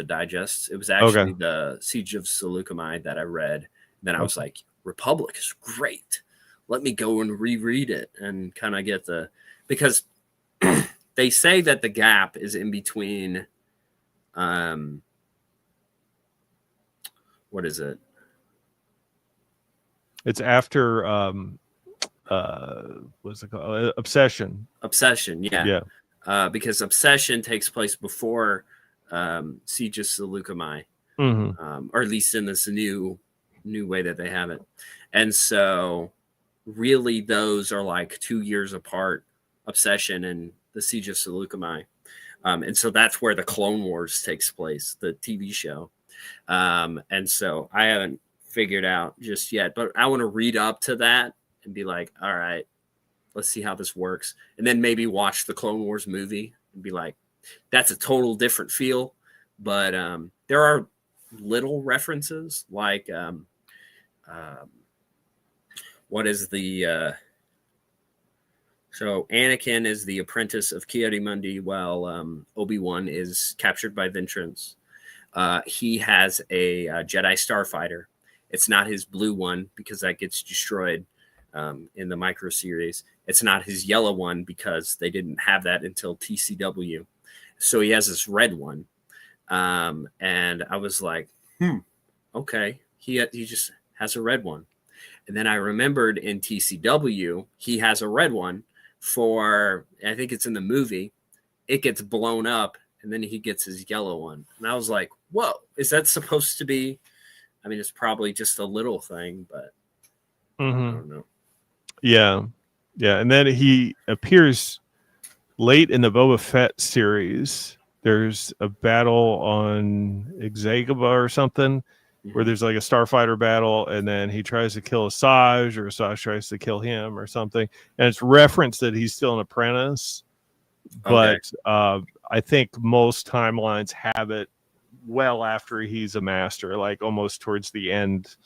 digests. It was actually the Siege of Seleucami that I read. And then I was like, Republic is great. Let me go and reread it and kind of get because they say that the gap is in between, what is it? It's after, what's it called? Obsession. Yeah. Because Obsession takes place before Siege of Seleucami, or at least in this new way that they have it. And so really those are like 2 years apart, Obsession and the Siege of Seleucami. And so that's where the Clone Wars takes place, the TV show. And so I haven't figured out just yet, but I want to read up to that and be like, all right, let's see how this works. And then maybe watch the Clone Wars movie and be like, that's a total different feel. But there are little references, like what is the So Anakin is the apprentice of Ki-Adi-Mundi, while Obi-Wan is captured by Ventrance. He has a Jedi Starfighter. It's not his blue one because that gets destroyed in the micro series. It's not his yellow one because they didn't have that until TCW. So he has this red one. And I was like, okay. He just has a red one. And then I remembered in TCW, he has a red one for, I think it's in the movie. It gets blown up and then he gets his yellow one. And I was like, whoa, is that supposed to be? I mean, it's probably just a little thing, but I don't know. Yeah. Yeah. And then he appears late in the Boba Fett series. There's a battle on Exagaba or something where there's like a starfighter battle, and then he tries to kill Asajj, or Asajj tries to kill him or something. And it's referenced that he's still an apprentice. But I think most timelines have it well after he's a master, like almost towards the end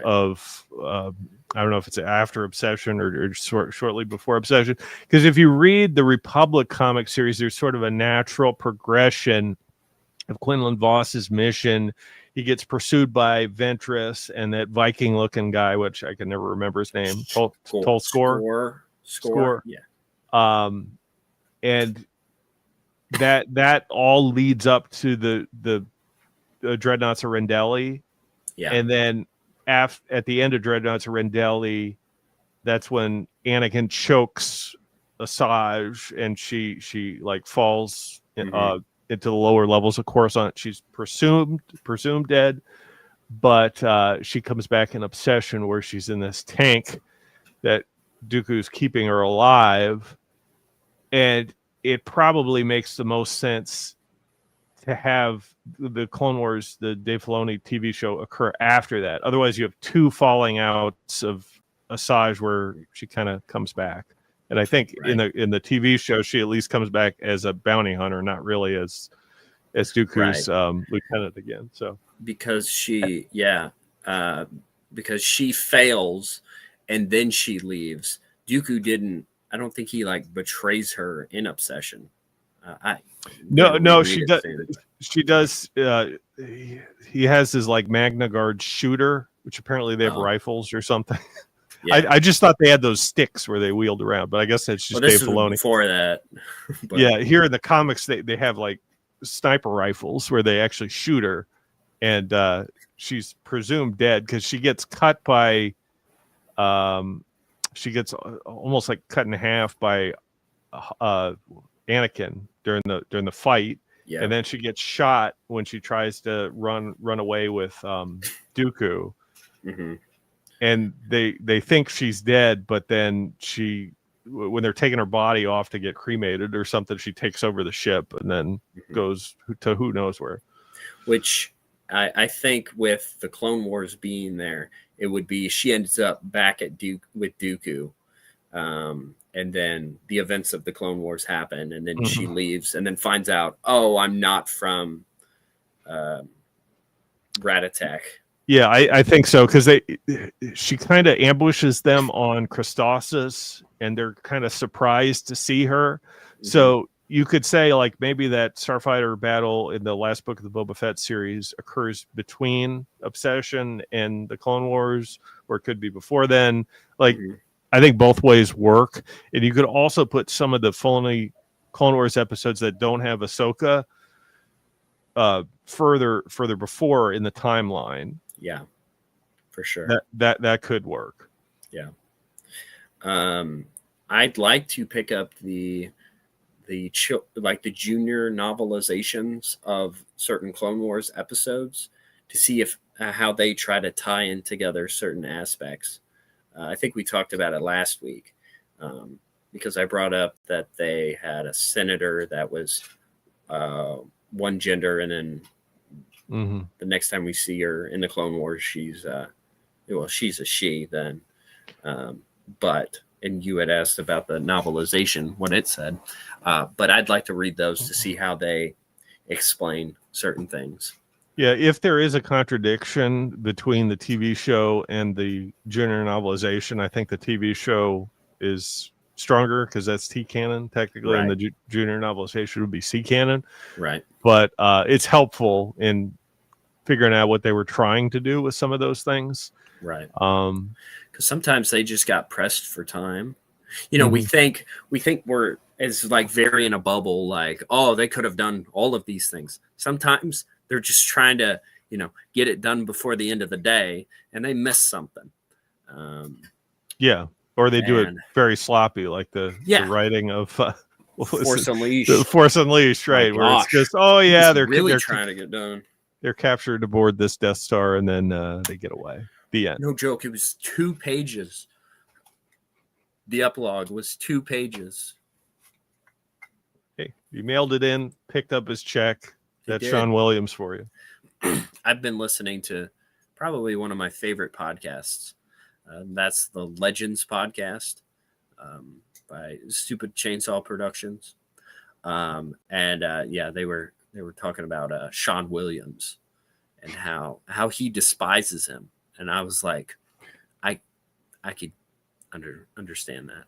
of I don't know if it's after Obsession or shortly before Obsession. Because if you read the Republic comic series, there's sort of a natural progression of Quinlan Voss's mission. He gets pursued by Ventress and that Viking-looking guy, which I can never remember his name, Score. Yeah. And that all leads up to the Dreadnoughts of Rendeli. Yeah. And then at the end of Dreadnoughts of Rendeli, that's when Anakin chokes Asajj and she like falls into the lower levels of Coruscant. She's presumed dead, but she comes back in Obsession where she's in this tank that Dooku's keeping her alive. And it probably makes the most sense to have the Clone Wars, the Dave Filoni TV show, occur after that. Otherwise, you have two falling outs of Asajj where she kind of comes back. And I think in the TV show, she at least comes back as a bounty hunter, not really as Dooku's lieutenant again. So because she fails and then she leaves. Dooku didn't. I don't think he like betrays her in Obsession. No, she does. She does. He has his like Magna Guard shooter, which apparently they have rifles or something. Yeah. I just thought they had those sticks where they wheeled around, but I guess that's just Dave Filoni. Before that, yeah, here in the comics they have like sniper rifles where they actually shoot her, and she's presumed dead because she gets cut by. She gets almost like cut in half by Anakin during the fight, and then she gets shot when she tries to run away with Dooku, and they think she's dead, but then when they're taking her body off to get cremated or something, she takes over the ship and then goes to who knows where. Which I think with the Clone Wars being there, it would be she ends up back at with Dooku, and then the events of the Clone Wars happen, and then she leaves, and then finds out, oh, I'm not from Rat-Attack. Yeah, I think so, because she kind of ambushes them on Christosis, and they're kind of surprised to see her. So you could say like maybe that Starfighter battle in the last book of the Boba Fett series occurs between Obsession and the Clone Wars, or it could be before then. Like I think both ways work, and you could also put some of the Filoni Clone Wars episodes that don't have Ahsoka further before in the timeline. Yeah, for sure. That could work. Yeah. I'd like to pick up the junior novelizations of certain Clone Wars episodes to see if how they try to tie in together certain aspects. I think we talked about it last week because I brought up that they had a senator that was one gender, and then the next time we see her in the Clone Wars, she's a she then. And you had asked about the novelization, what it said. But I'd like to read those to see how they explain certain things. Yeah, if there is a contradiction between the TV show and the junior novelization, I think the TV show is stronger because that's T canon technically, and the junior novelization would be C canon. Right. But it's helpful in figuring out what they were trying to do with some of those things. Right. Because sometimes they just got pressed for time. You know, we think we're it's like very in a bubble, like, oh, they could have done all of these things. Sometimes they're just trying to, you know, get it done before the end of the day, and they miss something. Yeah, or they do it very sloppy, like the writing of Force Unleashed. The Force Unleashed, right? Where it's just, oh yeah, they're trying to get done. They're captured aboard this Death Star, and then they get away. The end. No joke. It was 2 pages. The epilogue was 2 pages. Hey, you mailed it in, picked up his check. That's Sean Williams for you. I've been listening to probably one of my favorite podcasts. That's the Legends podcast by Stupid Chainsaw Productions. They were talking about Sean Williams and how he despises him. And I was like, I could understand that.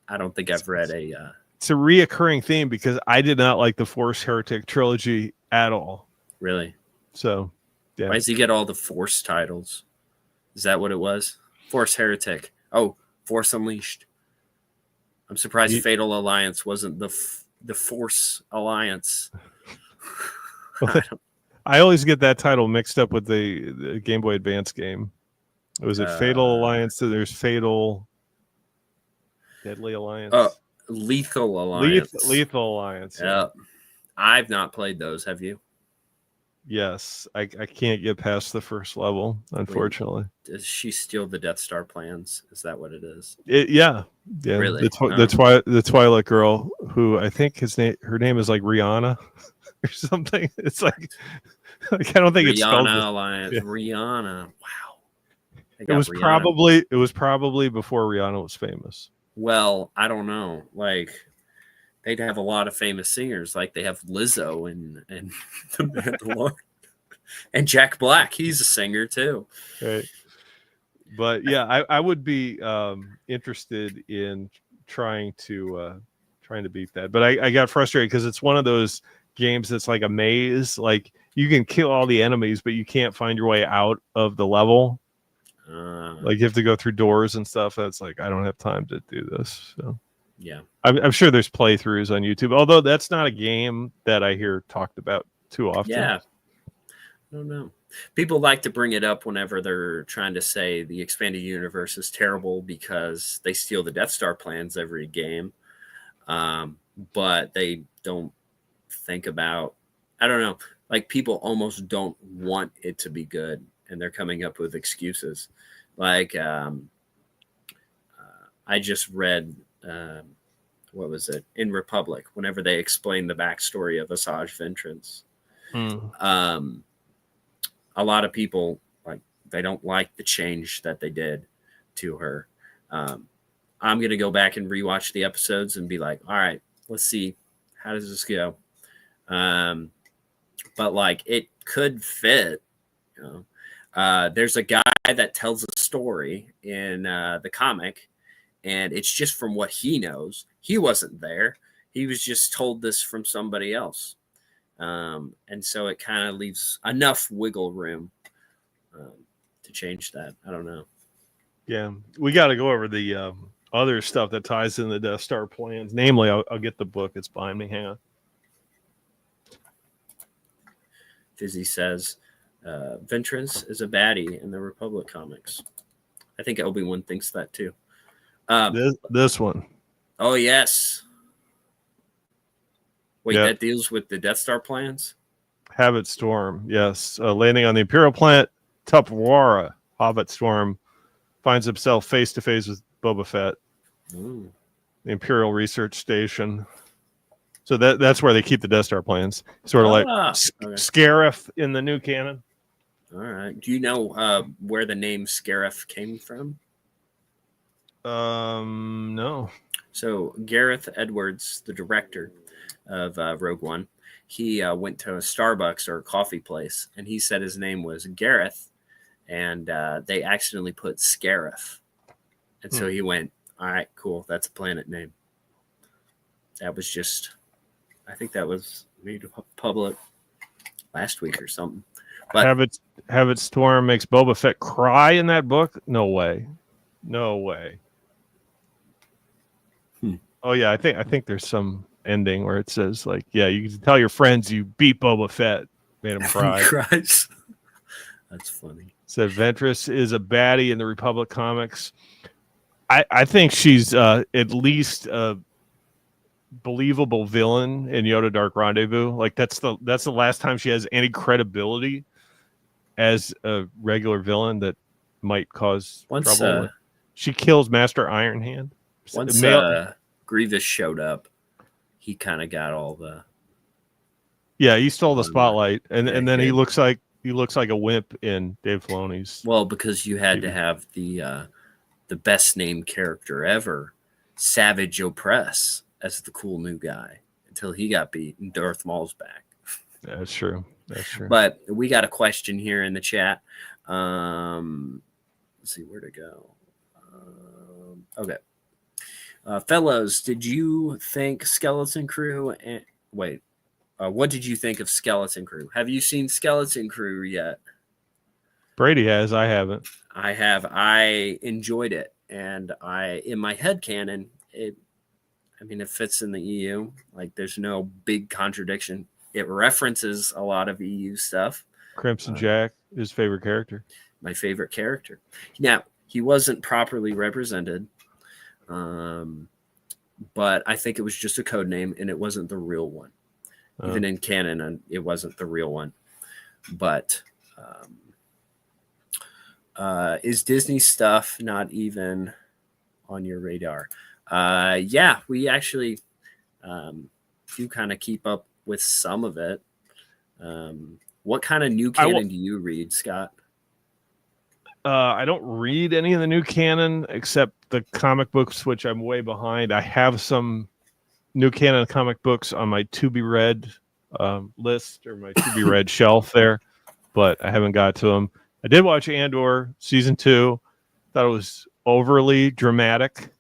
I don't think I've read a... It's a reoccurring theme because I did not like the Force Heretic trilogy at all. Really? So, yeah. Why does he get all the Force titles? Is that what it was? Force Heretic. Oh, Force Unleashed. I'm surprised Fatal Alliance wasn't the Force Alliance. I always get that title mixed up with the Game Boy Advance game. Was it Fatal Alliance? So there's Fatal... Deadly Alliance. Lethal Alliance. Lethal Alliance. Yeah. I've not played those. Have you? Yes. I can't get past the first level, unfortunately. Wait, does she steal the Death Star plans? Is that what it is? Yeah. Really? The Twilight girl, who I think her name is like Rihanna or something. It's like I don't think it's spelled Alliance. Yeah. Rihanna. Wow. It was probably before Rihanna was famous. Well, I don't know. Like, they'd have a lot of famous singers. Like, they have Lizzo and The Mandalorian. And Jack Black. He's a singer, too. Right. But, yeah, I would be interested in trying to beat that. But I got frustrated because it's one of those games that's like a maze. Like, you can kill all the enemies, but you can't find your way out of the level. Like you have to go through doors and stuff. That's like I don't have time to do this. So yeah, I'm sure there's playthroughs on YouTube. Although that's not a game that I hear talked about too often. Yeah, I don't know. People like to bring it up whenever they're trying to say the expanded universe is terrible because they steal the Death Star plans every game, but they don't think about. I don't know. Like people almost don't want it to be good. And they're coming up with excuses. Like, I just read, what was it? In Republic, whenever they explain the backstory of Asajj Ventress. A lot of people, like, they don't like the change that they did to her. I'm going to go back and rewatch the episodes and be like, all right, let's see. How does this go? But, like, it could fit, you know. There's a guy that tells a story in the comic, and it's just from what he knows. He wasn't there. He was just told this from somebody else. And so it kind of leaves enough wiggle room to change that. I don't know. Yeah, we got to go over the other stuff that ties in the Death Star plans. Namely, I'll get the book. It's behind me. Hang on. Fizzy says... Ventress is a baddie in the Republic comics. I think Obi-Wan thinks that too. This one. Oh, yes. Wait, that deals with the Death Star plans? Habit Storm, yes. Landing on the Imperial planet Tupwara, Habit Storm finds himself face-to-face with Boba Fett. Ooh. The Imperial Research Station. So that's where they keep the Death Star plans. Sort of like Scarif in the new canon. All right. Do you know where the name Scarif came from? No. So Gareth Edwards, the director of Rogue One, he went to a Starbucks or a coffee place, and he said his name was Gareth, and they accidentally put Scarif. And so he went, All right, cool. That's a planet name. That was just, I think that was made public last week or something. But Have it Storm makes Boba Fett cry in that book? No way. No way. Oh yeah, I think there's some ending where it says like, yeah, you can tell your friends you beat Boba Fett, made him cry. He cries. That's funny. Said Ventress is a baddie in the Republic comics. I think she's at least a believable villain in Yoda Dark Rendezvous. Like that's the last time she has any credibility as a regular villain that might cause trouble. She kills Master Ironhand. Once Grievous showed up, he kind of got all the. Yeah, he stole the spotlight, and then he looks like a wimp in Dave Filoni's. Well, because you had to have the best named character ever, Savage Opress, as the cool new guy until he got beat and Darth Maul's back. That's true. That's true. But we got a question here in the chat. Let's see where to go. Okay. Fellows, did you think Skeleton Crew? What did you think of Skeleton Crew? Have you seen Skeleton Crew yet? Brady has. I haven't. I have. I enjoyed it, and in my headcanon, it fits in the EU. Like, there's no big contradiction. It references a lot of EU stuff. Crimson Jack, his favorite character. My favorite character. Now, he wasn't properly represented. But I think it was just a code name, and it wasn't the real one. Even in canon, it wasn't the real one. But is Disney stuff not even on your radar? Yeah, we actually do kind of keep up with some of it. What kind of new canon do you read, Scott? I don't read any of the new canon except the comic books, which I'm way behind. I have some new canon comic books on my to be read list or my to be read shelf there, but I haven't got to them. I did watch Andor season 2. Thought it was overly dramatic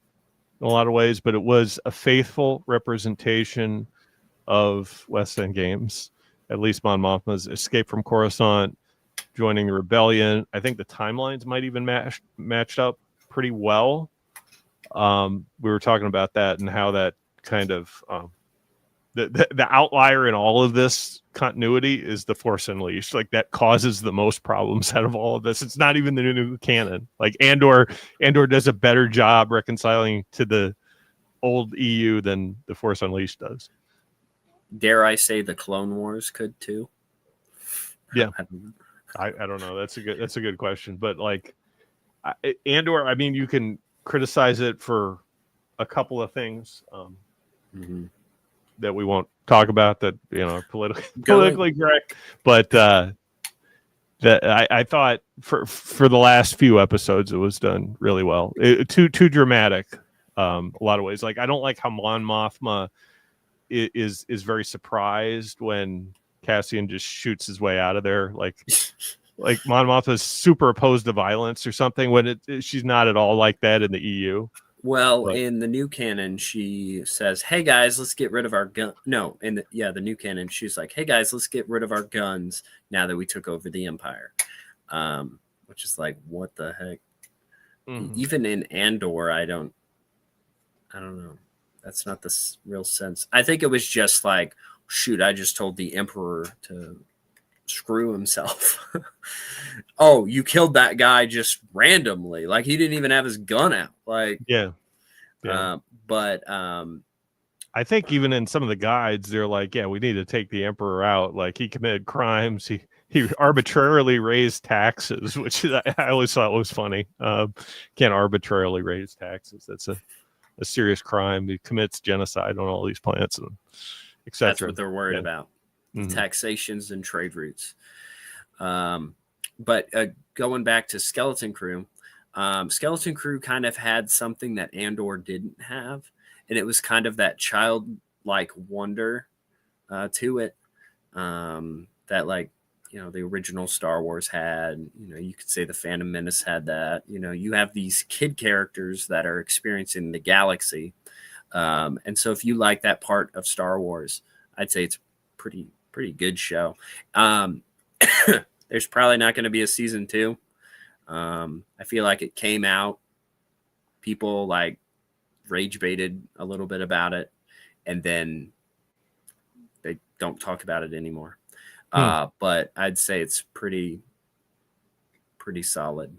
in a lot of ways, but it was a faithful representation of West End games. At least Mon Mothma's escape from Coruscant, joining the rebellion. I think the timelines might even matched up pretty well. We were talking about that and how that kind of the outlier in all of this continuity is the Force Unleashed. Like, that causes the most problems out of all of this. It's not even the new canon. Like, Andor does a better job reconciling to the old EU than the Force Unleashed does. Dare I say the Clone Wars could too? Yeah. I don't know. That's a good question. But like Andor, I mean, you can criticize it for a couple of things that we won't talk about that, are politically correct. But that I thought for the last few episodes, it was done really well. Too dramatic, a lot of ways. Like, I don't like how Mon Mothma is very surprised when Cassian just shoots his way out of there. Like Mon Mothma is super opposed to violence or something when she's not at all like that in the EU. Well, in the new canon, she says, "Hey guys, let's get rid of our gun." No, the new canon, she's like, "Hey guys, let's get rid of our guns now that we took over the Empire," which is like, what the heck? Mm-hmm. Even in Andor, I don't know. That's not the real sense. I think it was just like, shoot, I just told the Emperor to screw himself. Oh, you killed that guy just randomly. Like, he didn't even have his gun out. Like, yeah. But I think even in some of the guides, they're like, yeah, we need to take the Emperor out. Like, he committed crimes. He arbitrarily raised taxes, which I always thought was funny. Can't arbitrarily raise taxes. That's a serious crime. He commits genocide on all these planets, and etc. That's what they're worried about. Taxations and trade routes. But going back to Skeleton Crew kind of had something that Andor didn't have, and it was kind of that childlike wonder to it, that, like, the original Star Wars had. You could say the Phantom Menace had that. You have these kid characters that are experiencing the galaxy. And so if you like that part of Star Wars, I'd say it's pretty good show. There's probably not going to be a season 2. I feel like it came out, people like rage baited a little bit about it, and then they don't talk about it anymore. But I'd say it's pretty solid.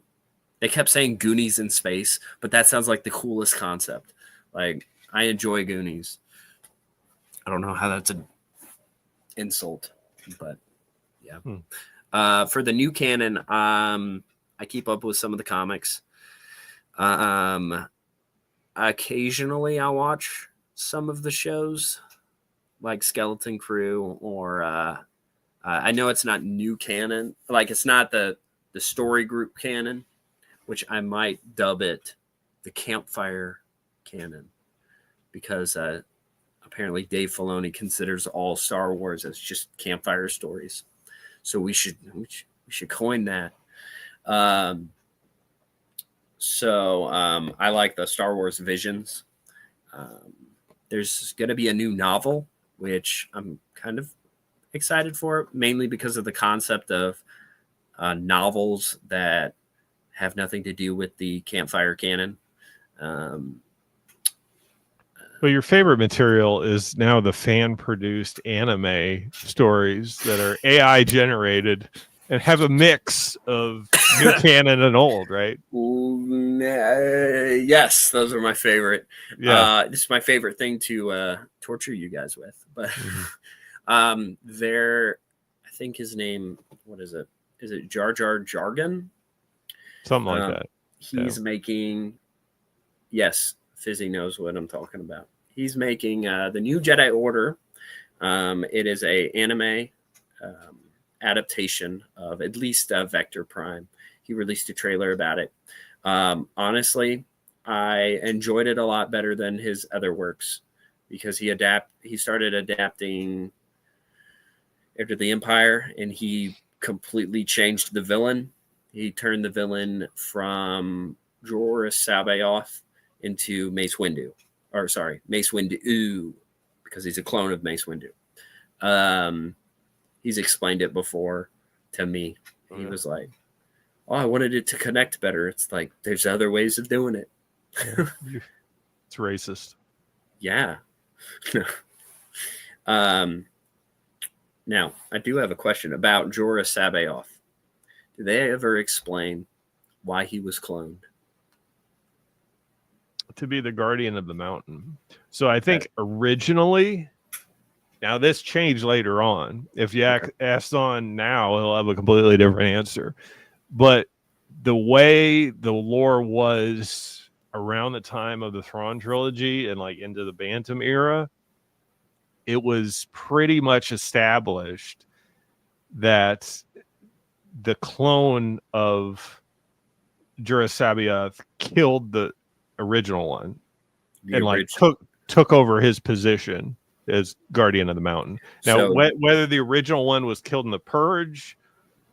They kept saying Goonies in space, but that sounds like the coolest concept. Like, I enjoy Goonies. I don't know how that's an insult, but yeah. For the new canon, I keep up with some of the comics. Occasionally I'll watch some of the shows like Skeleton Crew, or I know it's not new canon. Like, it's not the story group canon, which I might dub it the Campfire canon, because apparently Dave Filoni considers all Star Wars as just campfire stories. So we should coin that. So I like the Star Wars Visions. There's going to be a new novel, which I'm kind of excited for, mainly because of the concept of novels that have nothing to do with the Campfire canon. Well, your favorite material is now the fan-produced anime stories that are AI generated and have a mix of new canon and old, right? Yes, those are my favorite. Yeah. This is my favorite thing to torture you guys with. But there, I think his name, what is it? Is it Jar Jar Jargon? Something like that. He's making, yes, Fizzy knows what I'm talking about. He's making the new Jedi Order. It is a anime adaptation of at least Vector Prime. He released a trailer about it. Honestly, I enjoyed it a lot better than his other works, because he started adapting after the Empire, and he completely changed the villain. He turned the villain from Jorah Sabaoth into Mace Windu. Mace Windu, because he's a clone of Mace Windu. He's explained it before to me. He was like, "Oh, I wanted it to connect better." It's like, there's other ways of doing it. It's racist. Yeah. Now, I do have a question about Jorah Sabaoth. Do they ever explain why he was cloned? To be the guardian of the mountain. So I think originally, now this changed later on. If you asked on now, he'll have a completely different answer. But the way the lore was around the time of the Thrawn trilogy and like into the Bantam era, it was pretty much established that the clone of Jorah Sabaoth killed the original one and like took over his position as guardian of the mountain. Now, whether the original one was killed in the Purge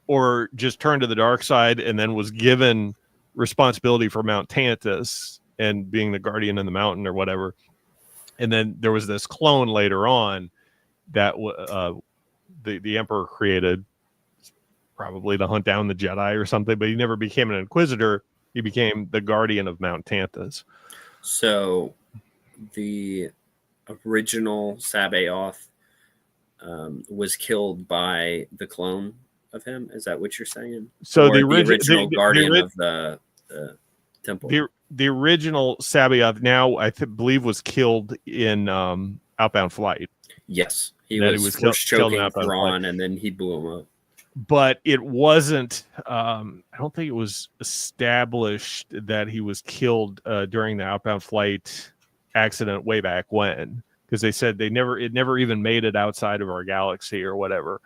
or just turned to the dark side and then was given responsibility for Mount Tantus and being the guardian of the mountain or whatever, and then there was this clone later on that the Emperor created, probably to hunt down the Jedi or something, but he never became an Inquisitor. He became the guardian of Mount Tantus. So the original Sabaoth was killed by the clone of him. Is that what you're saying? So or the original guardian of the temple. The original Sabaoth now I believe was killed in Outbound Flight. Yes, he was choking Thrawn, and then he blew him up. But it wasn't, I don't think it was established that he was killed during the Outbound Flight accident way back when, because they said it never even made it outside of our galaxy or whatever,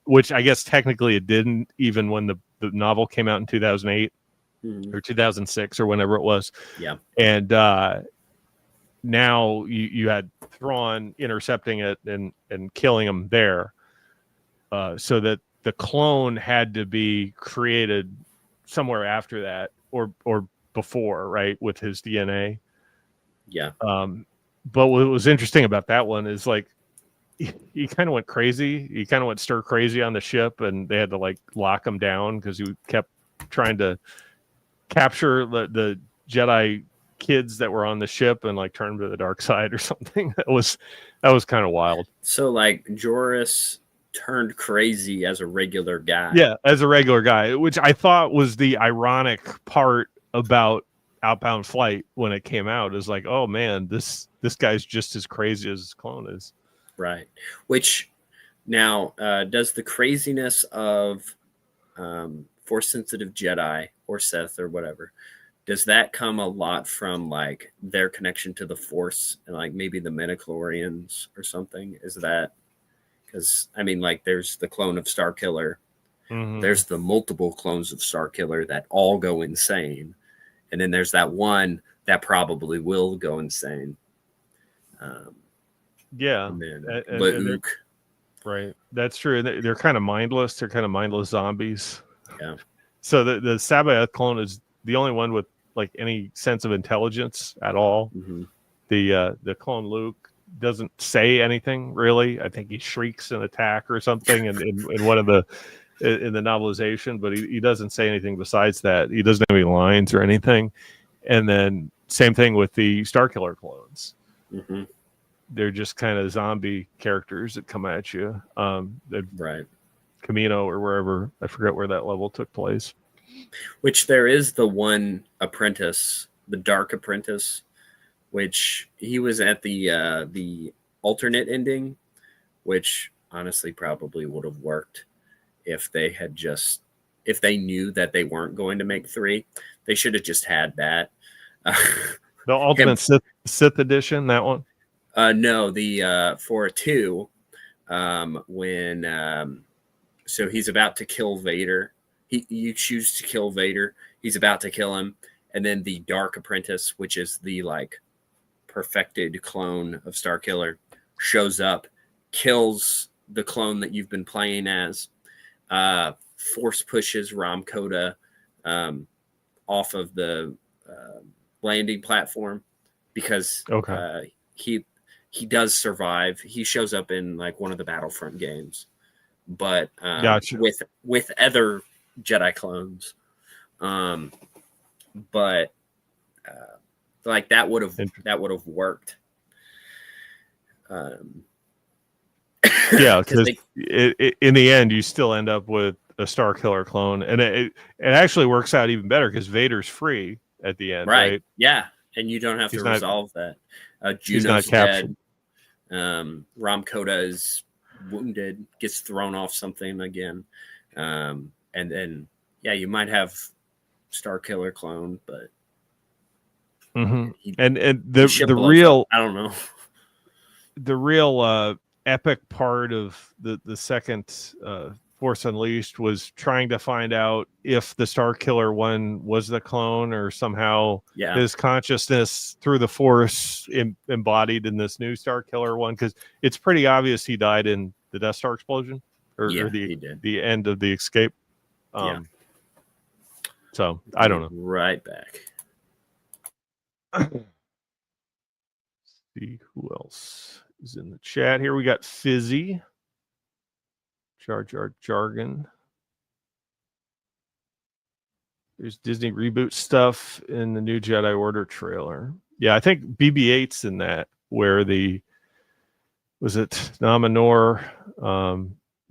which I guess technically it didn't, even when the novel came out in 2008 or 2006 or whenever it was. Yeah. And now you had Thrawn intercepting it and killing him there. So that the clone had to be created somewhere after that or before, right, with his DNA. Yeah. But what was interesting about that one is like he kind of went crazy. He kind of went stir crazy on the ship, and they had to like lock him down because he kept trying to capture the Jedi kids that were on the ship and like turn them to the dark side or something. That was kind of wild. So like Joris turned crazy as a regular guy. Yeah, as a regular guy, which I thought was the ironic part about Outbound Flight when it came out, is like, oh man, this guy's just as crazy as his clone is. Right. Which now does the craziness of Force sensitive Jedi or Sith or whatever, does that come a lot from like their connection to the Force and like maybe the midichlorians or something? Is that because I mean, like there's the clone of Starkiller, there's the multiple clones of Starkiller that all go insane, and then there's that one that probably will go insane. Yeah, and then and right, that's true. They're kind of mindless. They're kind of mindless zombies. Yeah. So the Sabaoth clone is the only one with like any sense of intelligence at all. Mm-hmm. The clone Luke doesn't say anything really. I think he shrieks an attack or something in one of the in the novelization, but he doesn't say anything besides that. He doesn't have any lines or anything. And then same thing with the Starkiller clones. Mm-hmm. They're just kind of zombie characters that come at you. Right. Camino or wherever, I forget where that level took place. Which there is the one apprentice, the Dark Apprentice, which he was at the alternate ending, which honestly probably would have worked if they knew that they weren't going to make 3. They should have just had that. The Ultimate Sith edition, that one? No, the for 2, when so he's about to kill Vader. You choose to kill Vader. He's about to kill him, and then the Dark Apprentice, which is the like perfected clone of Starkiller, shows up, kills the clone that you've been playing as, force pushes Ram Koda off of the landing platform because he does survive. He shows up in like one of the Battlefront games, but Gotcha. with other Jedi clones. But like that would have worked. Yeah, because in the end, you still end up with a Starkiller clone, and it actually works out even better because Vader's free at the end, right? Yeah, and you don't have to resolve that. Juno's dead. Ram Koda is wounded, gets thrown off something again, and then you might have Starkiller clone, but and the real up. I don't know. The real epic part of the second Force Unleashed was trying to find out if the Starkiller one was the clone or somehow his consciousness through the Force embodied in this new Starkiller one, because it's pretty obvious he died in the Death Star explosion or the end of the escape. So I don't know. Right back. See who else is in the chat here. We got Fizzy, Jar Jar Jargon. There's Disney reboot stuff in the new Jedi Order trailer. Yeah, I think BB-8's in that, where was it Nominor?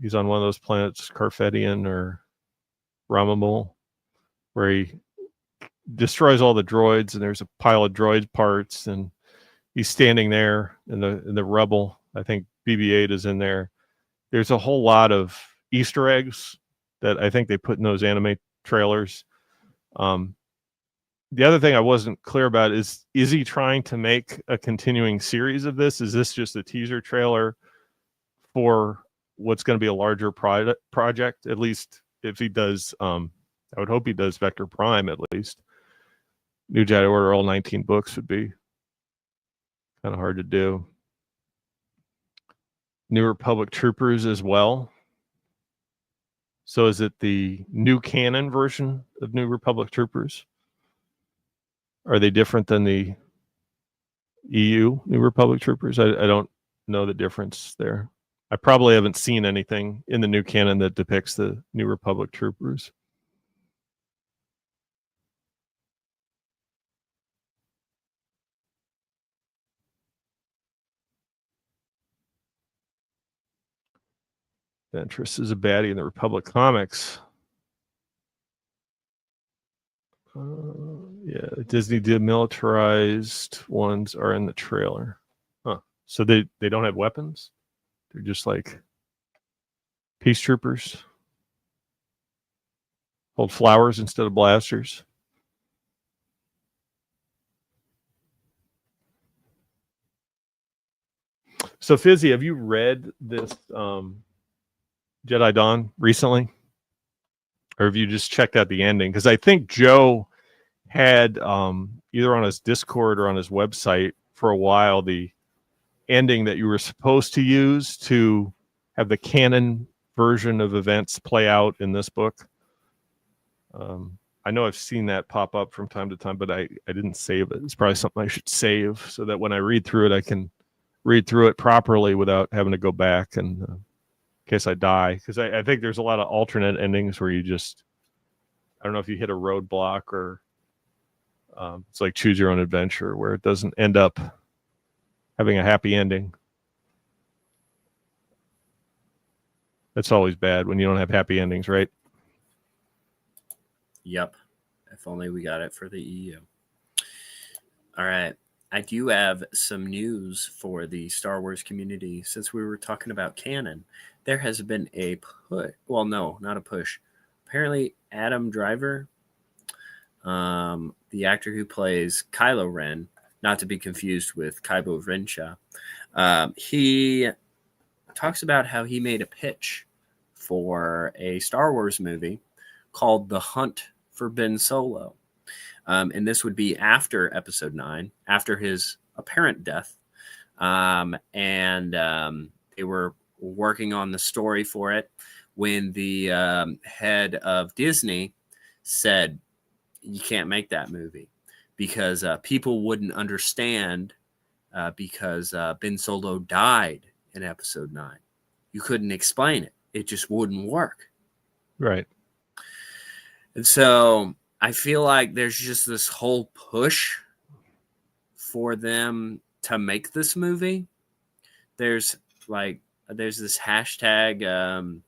He's on one of those planets, Carfedian or Ramamul, where he destroys all the droids, and there's a pile of droid parts, and he's standing there in the rubble. I think BB-8 is in there. There's a whole lot of Easter eggs that I think they put in those anime trailers. The other thing I wasn't clear about is he trying to make a continuing series of this? Is this just a teaser trailer for what's going to be a larger project? At least if he does, I would hope he does Vector Prime at least. New Jedi Order, all 19 books would be kind of hard to do. New Republic Troopers as well. So is it the new canon version of New Republic Troopers? Are they different than the EU New Republic Troopers? I don't know the difference there. I probably haven't seen anything in the new canon that depicts the New Republic Troopers. Ventress is a baddie in the Republic comics. Yeah, Disney demilitarized ones are in the trailer. Huh. So they don't have weapons? They're just like peace troopers. Hold flowers instead of blasters. So Fizzy, have you read this Jedi Dawn recently? Or have you just checked out the ending? Because I think Joe had either on his Discord or on his website for a while the ending that you were supposed to use to have the canon version of events play out in this book. I know I've seen that pop up from time to time, but I didn't save it. It's probably something I should save so that when I read through it, I can read through it properly without having to go back and in case I die. Because I think there's a lot of alternate endings where you just, I don't know if you hit a roadblock or it's like choose your own adventure where it doesn't end up having a happy ending. That's always bad when you don't have happy endings, right? Yep. If only we got it for the EU. All right. I do have some news for the Star Wars community. Since we were talking about canon, there has been a push. Well, no, not a push. Apparently, Adam Driver, the actor who plays Kylo Ren, not to be confused with Kylo Ren, he talks about how he made a pitch for a Star Wars movie called The Hunt for Ben Solo. And this would be after Episode 9, after his apparent death. They were working on the story for it when the head of Disney said, you can't make that movie because people wouldn't understand because Ben Solo died in Episode 9. You couldn't explain it. It just wouldn't work. Right. And so I feel like there's just this whole push for them to make this movie. There's this hashtag.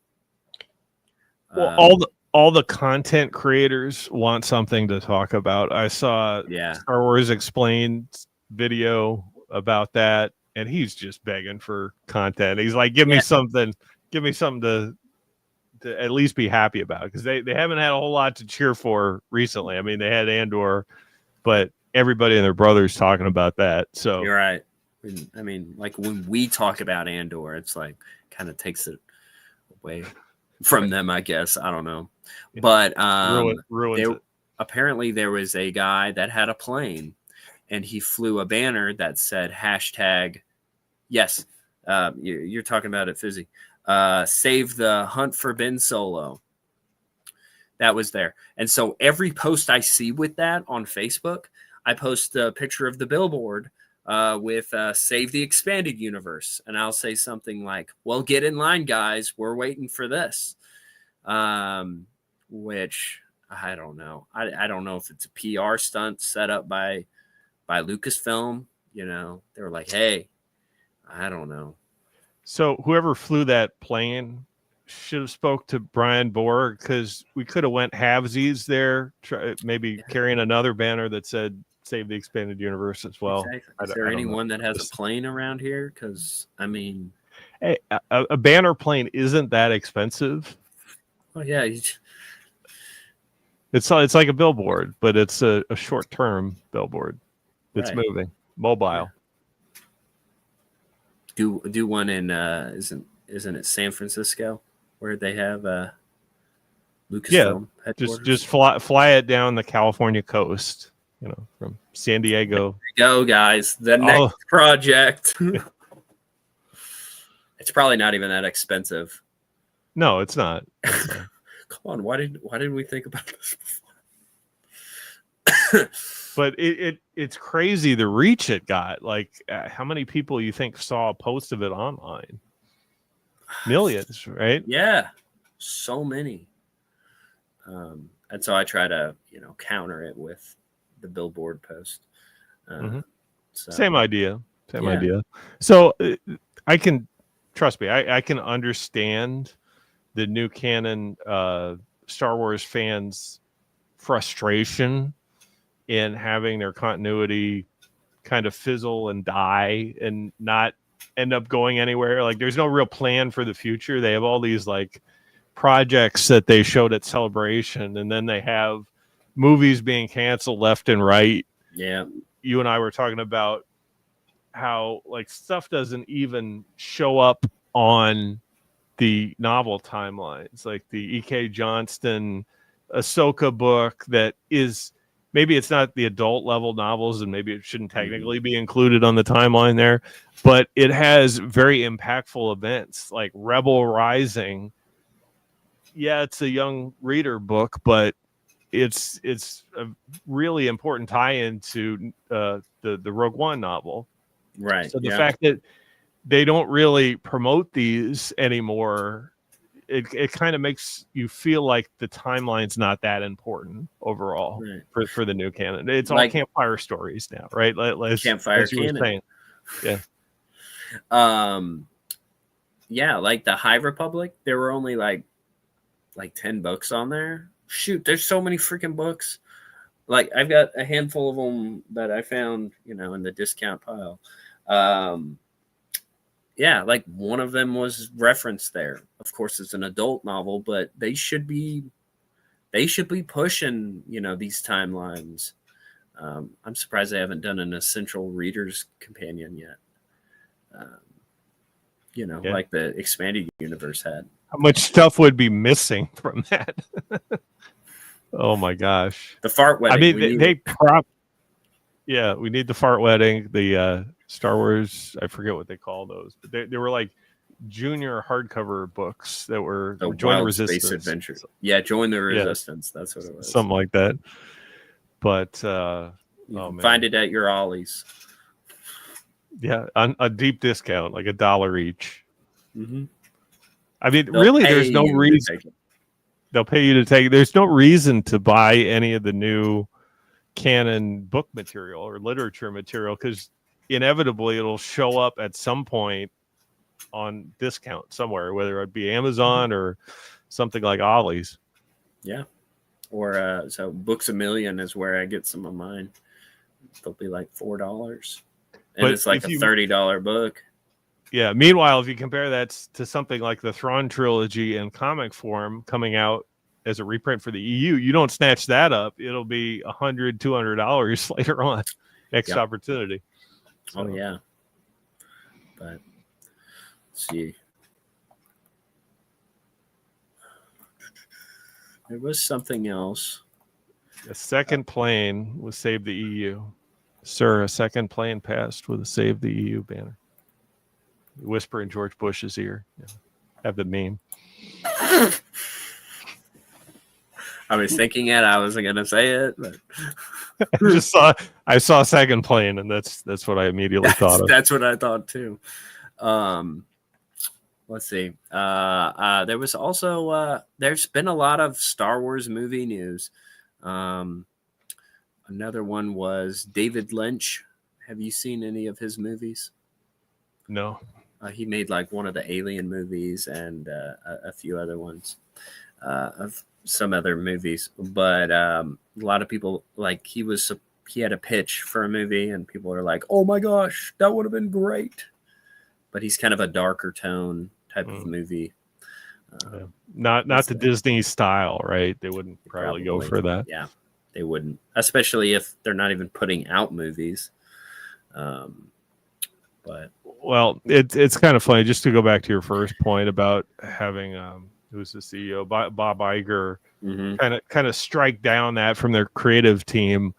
All the content creators want something to talk about. I saw Star Wars Explained video about that, and he's just begging for content. He's like, give me something to at least be happy about, because they haven't had a whole lot to cheer for recently. I mean, they had Andor, but everybody and their brother's talking about that. So you're right. I mean, like when we talk about Andor, it's like kind of takes it away from them, I guess. I don't know. Yeah. But ruins it. Apparently there was a guy that had a plane and he flew a banner that said hashtag, yes, you're talking about it, Fizzy. Save the Hunt for Ben Solo. That was there. And so every post I see with that on Facebook, I post a picture of the billboard with Save the Expanded Universe. And I'll say something like, well, get in line, guys. We're waiting for this. Which I don't know. I don't know if it's a PR stunt set up by Lucasfilm. You know, they were like, hey, I don't know. So whoever flew that plane should have spoke to Brian Borg, because we could have went halvesies there, maybe carrying another banner that said Save the Expanded Universe as well. Exactly. Is there anyone that has a plane around here? Because, I mean... Hey, a banner plane isn't that expensive. Oh, yeah. It's like a billboard, but it's a short-term billboard that's moving, mobile. Yeah. Do one in isn't it San Francisco where they have Lucasfilm headquarters? Just fly it down the California coast, you know, from San Diego. Go, guys! The next project. It's probably not even that expensive. No, it's not. Come on, why didn't we think about this before? But it's crazy the reach it got. Like, how many people you think saw a post of it online? Millions, right? Yeah, so many. And so I try to, counter it with the billboard post. So, Same idea. Same yeah. idea. So I can, trust me, I can understand the new canon Star Wars fans' frustration in having their continuity kind of fizzle and die and not end up going anywhere. Like, there's no real plan for the future. They have all these like projects that they showed at Celebration, and then they have movies being canceled left and right. Yeah. You and I were talking about how like stuff doesn't even show up on the novel timelines, like the E.K. Johnston Ahsoka book that is, maybe it's not the adult level novels and maybe it shouldn't technically be included on the timeline there, but it has very impactful events like Rebel Rising. Yeah, it's a young reader book, but it's a really important tie-in to the Rogue One novel. Right. So the fact that they don't really promote these anymore, it kind of makes you feel like the timeline's not that important overall for the new canon. It's all campfire stories now, right? Campfire canon. Yeah. Yeah, like the High Republic, there were only like 10 books on there. Shoot, there's so many freaking books. Like, I've got a handful of them that I found, in the discount pile. Yeah, like one of them was referenced there. Of course, it's an adult novel, but they should be pushing, these timelines. I'm surprised they haven't done an essential reader's companion yet. Like the expanded universe had. How much stuff would be missing from that? Oh my gosh. The fart wedding. I mean, we need the fart wedding, the Star Wars, I forget what they call those, but they were like junior hardcover books that were Join the Resistance. Space Adventure. Yeah, Join the Resistance. That's what it was. Something like that. But you can find it at your Ollie's. Yeah, on a deep discount, like $1 each. Mm-hmm. I mean, really, there's no reason. They'll pay you to take it. There's no reason to buy any of the new canon book material or literature material because inevitably it'll show up at some point on discount somewhere, whether it be Amazon or something like Ollie's. Yeah. Or so Books A Million is where I get some of mine. They'll be like $4. And it's like a $30 book. Yeah. Meanwhile, if you compare that to something like the Thrawn trilogy in comic form coming out as a reprint for the EU, you don't snatch that up. It'll be $100, $200 later on. Next opportunity. So. Oh, yeah. But let's see. There was something else. A second plane was Save the EU. Sir, a second plane passed with a Save the EU banner. You whisper in George Bush's ear. Yeah. Have the meme. I was thinking it. I wasn't going to say it, but I saw second plane, and that's what I immediately thought of. That's what I thought too. Let's see. There was also there's been a lot of Star Wars movie news. Another one was David Lynch. Have you seen any of his movies? No. He made like one of the Alien movies and a few other ones of some other movies. But a lot of people, like, he had a pitch for a movie and people are like, oh my gosh, that would have been great. But he's kind of a darker tone type of movie. Not the Disney style, right? They wouldn't probably go for that. Yeah, they wouldn't, especially if they're not even putting out movies. But well, it's kind of funny, just to go back to your first point about having who's the CEO, Bob Iger, kind of strike down that from their creative team.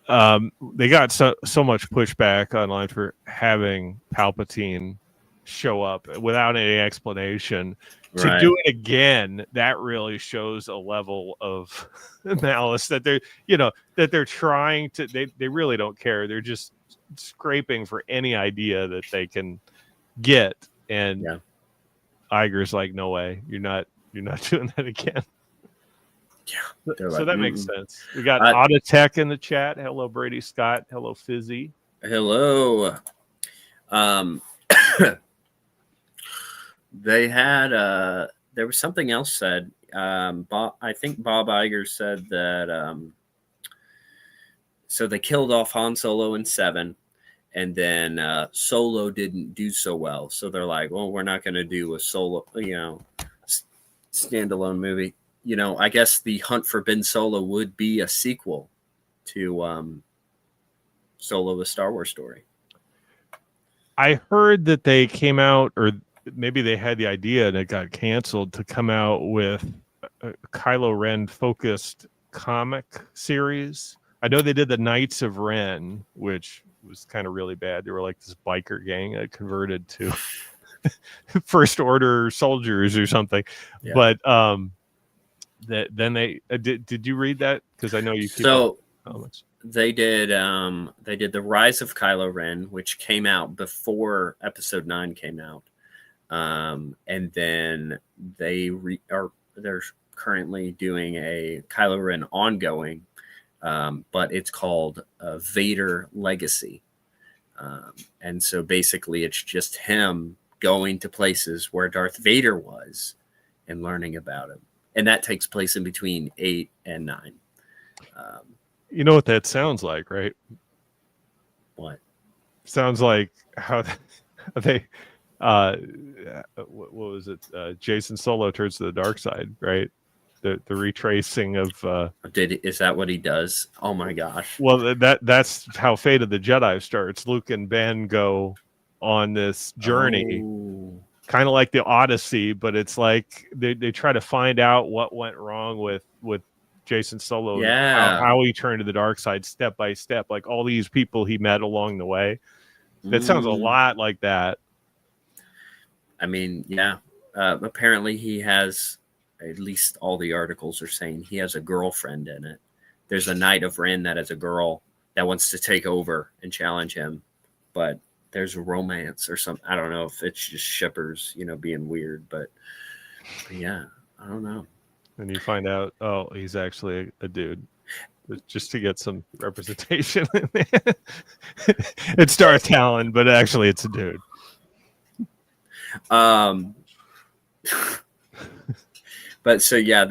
They got so much pushback online for having Palpatine show up without any explanation. to do it again, that really shows a level of malice that they're trying to. They really don't care. They're just scraping for any idea that they can get. And Iger's like, no way, you're not doing that again. Yeah. So that makes sense. We got Autotech in the chat. Hello, Brady Scott. Hello, Fizzy. Hello. They had there was something else said. I think Bob Iger said that so they killed off Han Solo in 7, and then Solo didn't do so well. So they're like, well, we're not going to do a Solo, standalone movie. I guess the Hunt for Ben Solo would be a sequel to Solo: The Star Wars Story. I heard that they came out, or maybe they had the idea and it got canceled, to come out with a Kylo Ren focused comic series. I know they did the Knights of Ren, which was kind of really bad. They were like this biker gang that converted to First Order soldiers or something. Yeah. But then they did you read that? Because I know you keep up comics. They did the Rise of Kylo Ren, which came out before Episode 9 came out. And then they're currently doing a Kylo Ren ongoing, but it's called Vader Legacy. And so basically it's just him going to places where Darth Vader was and learning about him. And that takes place in between 8 and 9. You know what that sounds like, right? What? Sounds like how they what was it? Jason Solo turns to the dark side, right? The retracing of is that what he does? Oh my gosh! Well, that's how Fate of the Jedi starts. Luke and Ben go on this journey, kind of like the Odyssey, but it's like they try to find out what went wrong with Jason Solo, how he turned to the dark side step by step, like all these people he met along the way. That sounds a lot like that. I mean, yeah. Apparently he has, at least all the articles are saying, he has a girlfriend in it. There's a Knight of Ren that is a girl that wants to take over and challenge him, but there's a romance or something. I don't know if it's just shippers, being weird, but yeah, I don't know. And you find out, oh, he's actually a dude, just to get some representation. It's Darth Talon, but actually it's a dude. But so yeah,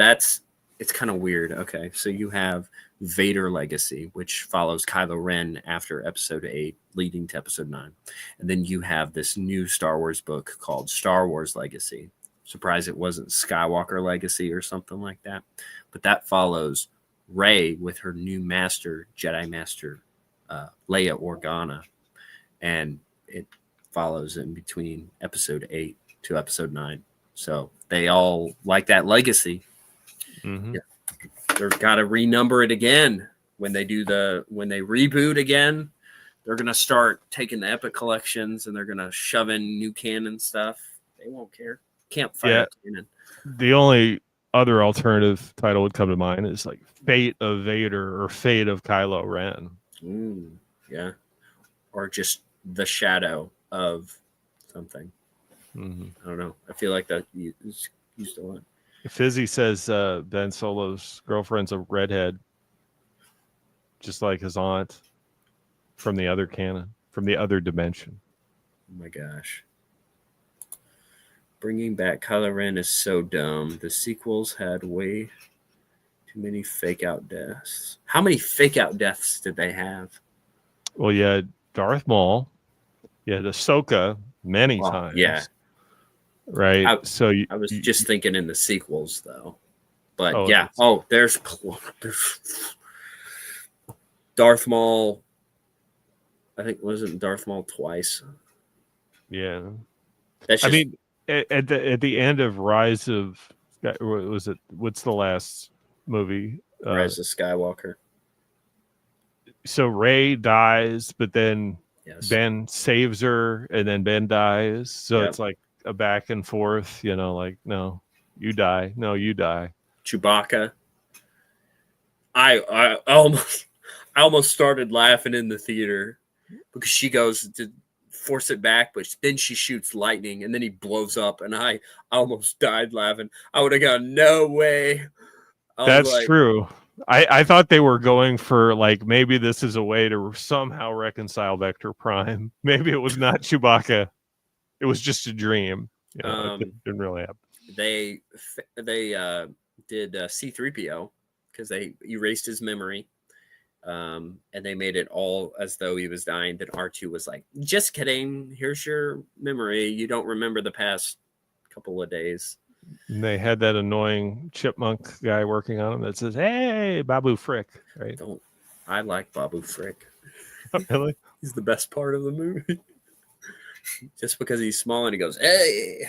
it's kind of weird. Okay, so you have Vader Legacy, which follows Kylo Ren after Episode 8, leading to Episode 9, and then you have this new Star Wars book called Star Wars Legacy. Surprised it wasn't Skywalker Legacy or something like that, but that follows Rey with her new master, Jedi Master Leia Organa, and it follows in between Episode 8 to Episode 9. So they all like that legacy. Mm-hmm. Yeah. They've got to renumber it again when they reboot again. They're gonna start taking the Epic collections and they're gonna shove in new canon stuff. They won't care. Campfire canon. The only other alternative title would come to mind is like Fate of Vader or Fate of Kylo Ren. Yeah, or just the shadow of something. Mm-hmm. I don't know. I feel like that is used a lot. Fizzy says Ben Solo's girlfriend's a redhead, just like his aunt from the other canon, from the other dimension. Oh my gosh. Bringing back Kylo Ren is so dumb. The sequels had way too many fake out deaths. How many fake out deaths did they have? Well, you had Darth Maul. You had Ahsoka many times. Yeah. Right. I was just thinking in the sequels, though. But yeah. There's Darth Maul. I think wasn't Darth Maul twice. Yeah. That's just, at the end of Rise of, was it? What's the last movie? Rise of Skywalker. So Rey dies, but then Ben saves her, and then Ben dies. So it's like a back and forth, like, no, you die. No, you die. Chewbacca. I almost started laughing in the theater because she goes to force it back, but then she shoots lightning and then he blows up, and I almost died laughing. I would have gone, no way. That's true. I thought they were going for like maybe this is a way to somehow reconcile Vector Prime. Maybe it was not Chewbacca. It was just a dream. It didn't really happen. They did C-3PO because they erased his memory. And they made it all as though he was dying. Then R2 was like, just kidding. Here's your memory. You don't remember the past couple of days. And they had that annoying chipmunk guy working on him that says, hey, Babu Frick. Right? I like Babu Frick. Oh, really? He's the best part of the movie. Just because he's small and he goes, hey.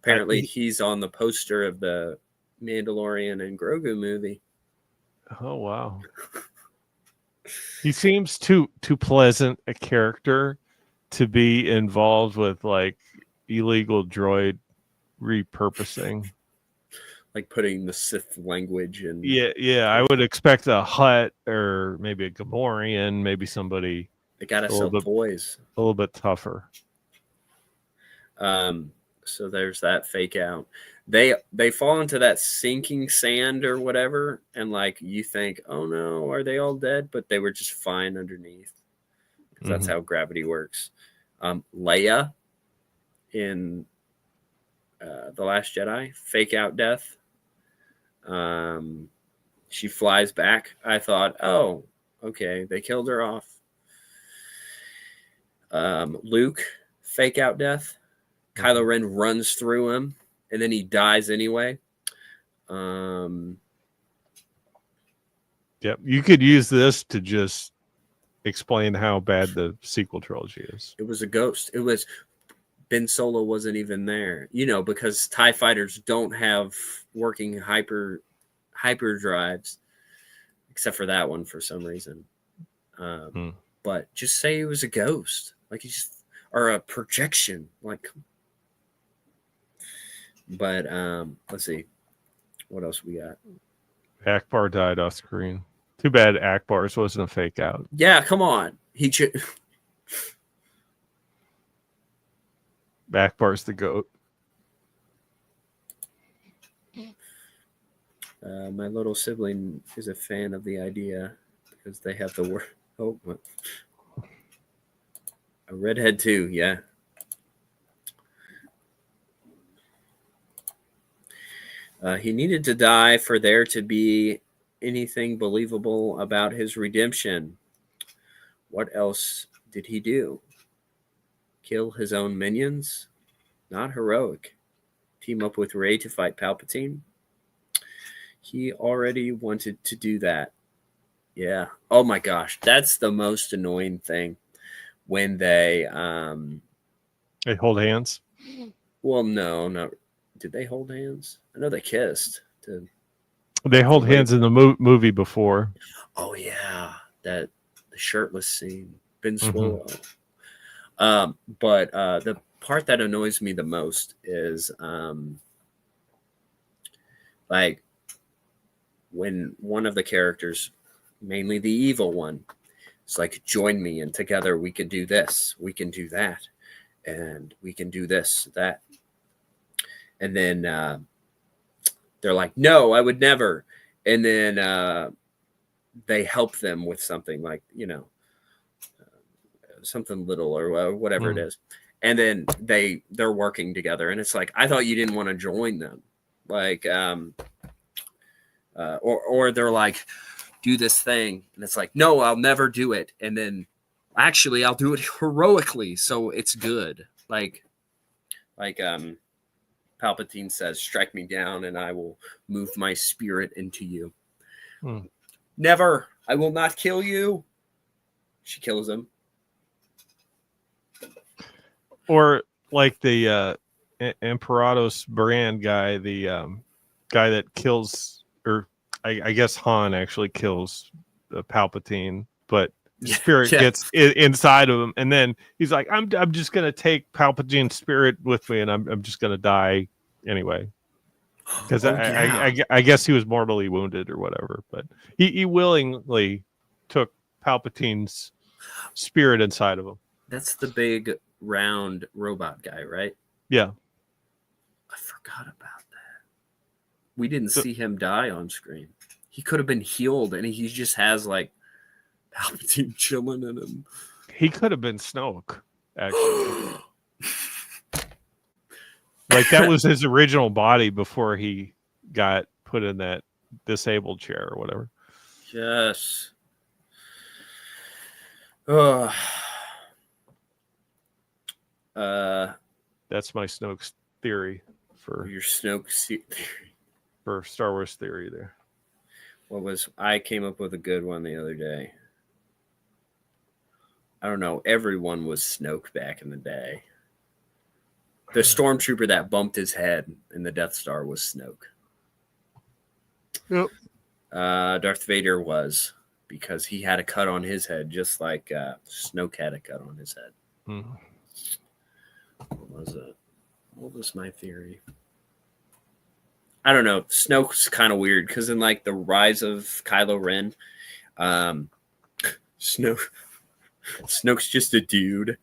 Apparently he's on the poster of the Mandalorian and Grogu movie. Oh, wow. He seems too pleasant a character to be involved with like illegal droid repurposing, like putting the Sith language in. Yeah. I would expect a Hutt or maybe a Gamorrean, maybe somebody. They gotta sell toys. A little bit tougher. So there's that fake out. They fall into that sinking sand or whatever, and like you think, oh no, are they all dead? But they were just fine underneath. Because that's how gravity works. Leia in The Last Jedi, fake out death. She flies back. I thought, oh, okay, they killed her off. Luke, fake out death. Kylo Ren runs through him, and then he dies anyway. Yep, you could use this to just explain how bad the sequel trilogy is. It was a ghost. It was Ben Solo wasn't even there, because TIE fighters don't have working hyper drives, except for that one for some reason. But just say it was a ghost, or a projection, like. But let's see, what else we got. Akbar died off screen. Too bad Akbar's wasn't a fake out. Yeah, come on. Akbar's the GOAT. My little sibling is a fan of the idea because they have the word. Oh, a redhead too. Yeah. He needed to die for there to be anything believable about his redemption. What else did he do? Kill his own minions? Not heroic. Team up with Rey to fight Palpatine? He already wanted to do that. Yeah. Oh my gosh. That's the most annoying thing when they hold hands. Well, no. Did they hold hands? I know they kissed. They hold hands in the movie before. Oh yeah, the shirtless scene, Ben Swallow. But the part that annoys me the most is like when one of the characters, mainly the evil one, is like, join me and together we can do this, we can do that, and we can do this, that. And then they're like, no, I would never. And then they help them with something like, something little or whatever it is. And then they're working together. And it's like, I thought you didn't want to join them. Like, or they're like, do this thing. And it's like, no, I'll never do it. And then actually I'll do it heroically. So it's good. Like Palpatine says, strike me down and I will move my spirit into you. Never. I will not kill you. She kills him. Or like the Imperatos brand guy, the guy that kills, or I guess Han actually kills Palpatine, but spirit gets inside of him, and then he's like, I'm just gonna take Palpatine's spirit with me, and I'm just gonna die anyway. Because I guess he was mortally wounded or whatever, but he willingly took Palpatine's spirit inside of him. That's the big round robot guy, right? Yeah. I forgot about that. We didn't see him die on screen. He could have been healed, and he just has like Palpatine chilling in him. He could have been Snoke, actually. Like that was his original body before he got put in that disabled chair or whatever. Yes. That's my Snoke's theory for your Snoke theory for Star Wars theory there. I came up with a good one the other day. I don't know. Everyone was Snoke back in the day. The stormtrooper that bumped his head in the Death Star was Snoke. Yep. Darth Vader was, because he had a cut on his head, just like Snoke had a cut on his head. Mm-hmm. What was it? What was my theory? I don't know. Snoke's kind of weird because in like the Rise of Kylo Ren, Snoke's just a dude.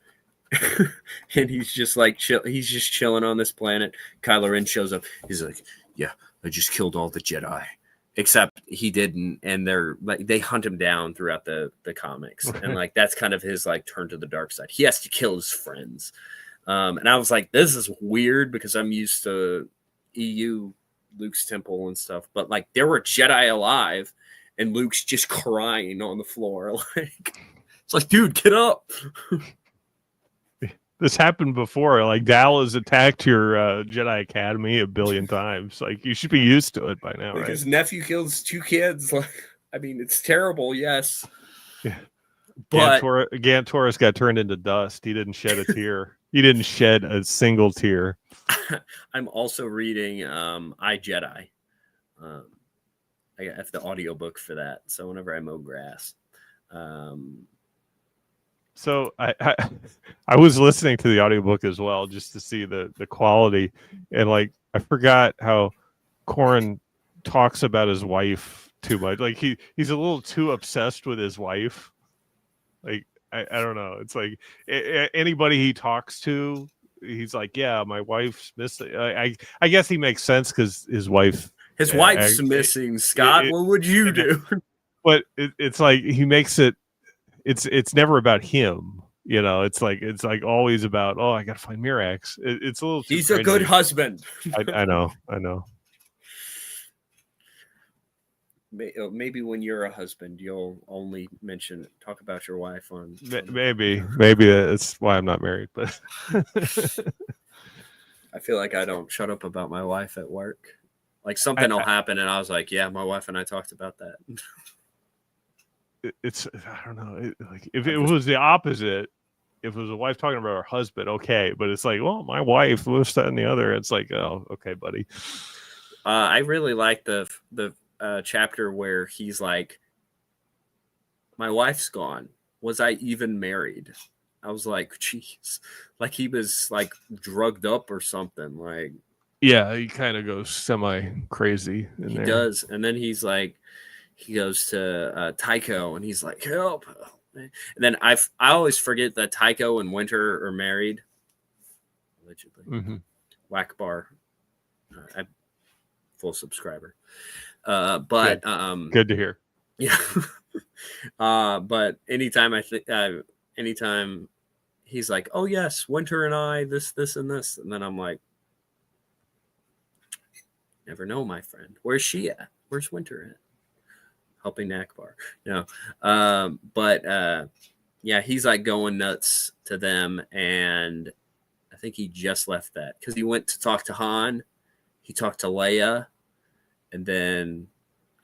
And he's just like he's just chilling on this planet. Kylo Ren shows up. He's like, "Yeah, I just killed all the Jedi," except he didn't. And they're like, they hunt him down throughout the comics, and like that's kind of his like turn to the dark side. He has to kill his friends. And I was like, this is weird because I'm used to EU Luke's temple and stuff, but like there were Jedi alive, and Luke's just crying on the floor. Like it's like, dude, get up. This happened before. Like Dal has attacked your Jedi Academy a billion times. Like you should be used to it by now, right? His nephew kills 2 kids. Like, I mean, it's terrible. Yes. Yeah. But Gantoris got turned into dust. He didn't shed a tear. He didn't shed a single tear. I'm also reading I, Jedi. I have the audiobook for that. So whenever I mow grass. So I was listening to the audiobook as well, just to see the quality. And like, I forgot how Corran talks about his wife too much. Like he's a little too obsessed with his wife. Like, I don't know. It's like anybody he talks to, he's like, yeah, my wife's missing. I guess he makes sense because his wife's missing. Scott, what would you do? But it's like he makes it. It's never about him. You know, it's like always about, oh, I got to find Mirax. It's a little. He's a good husband. I know. Maybe when you're a husband, you'll only talk about your wife on. Maybe that's why I'm not married. But I feel like I don't shut up about my wife at work. Like something will happen, and I was like, "Yeah, my wife and I talked about that." It's I don't know. Like if it was the opposite, if it was a wife talking about her husband, okay. But it's like, well, my wife, this, that, and the other. It's like, oh, okay, buddy. I really like the chapter where he's like, my wife's gone. Was I even married? I was like, geez, like he was like drugged up or something. Like, yeah, he kind of goes semi crazy. He does. And then he's like, he goes to Tycho and he's like, help. And then I always forget that Tycho and Winter are married. Allegedly. Mm-hmm. Whack bar. I'm full subscriber. But good to hear. Yeah. But anytime anytime he's like, oh yes, Winter and I, this and this, and then I'm like, never know, my friend. Where's she at? Where's Winter at? Helping Akbar. No. Yeah, he's like going nuts to them, and I think he just left that because he went to talk to Han, he talked to Leia, and then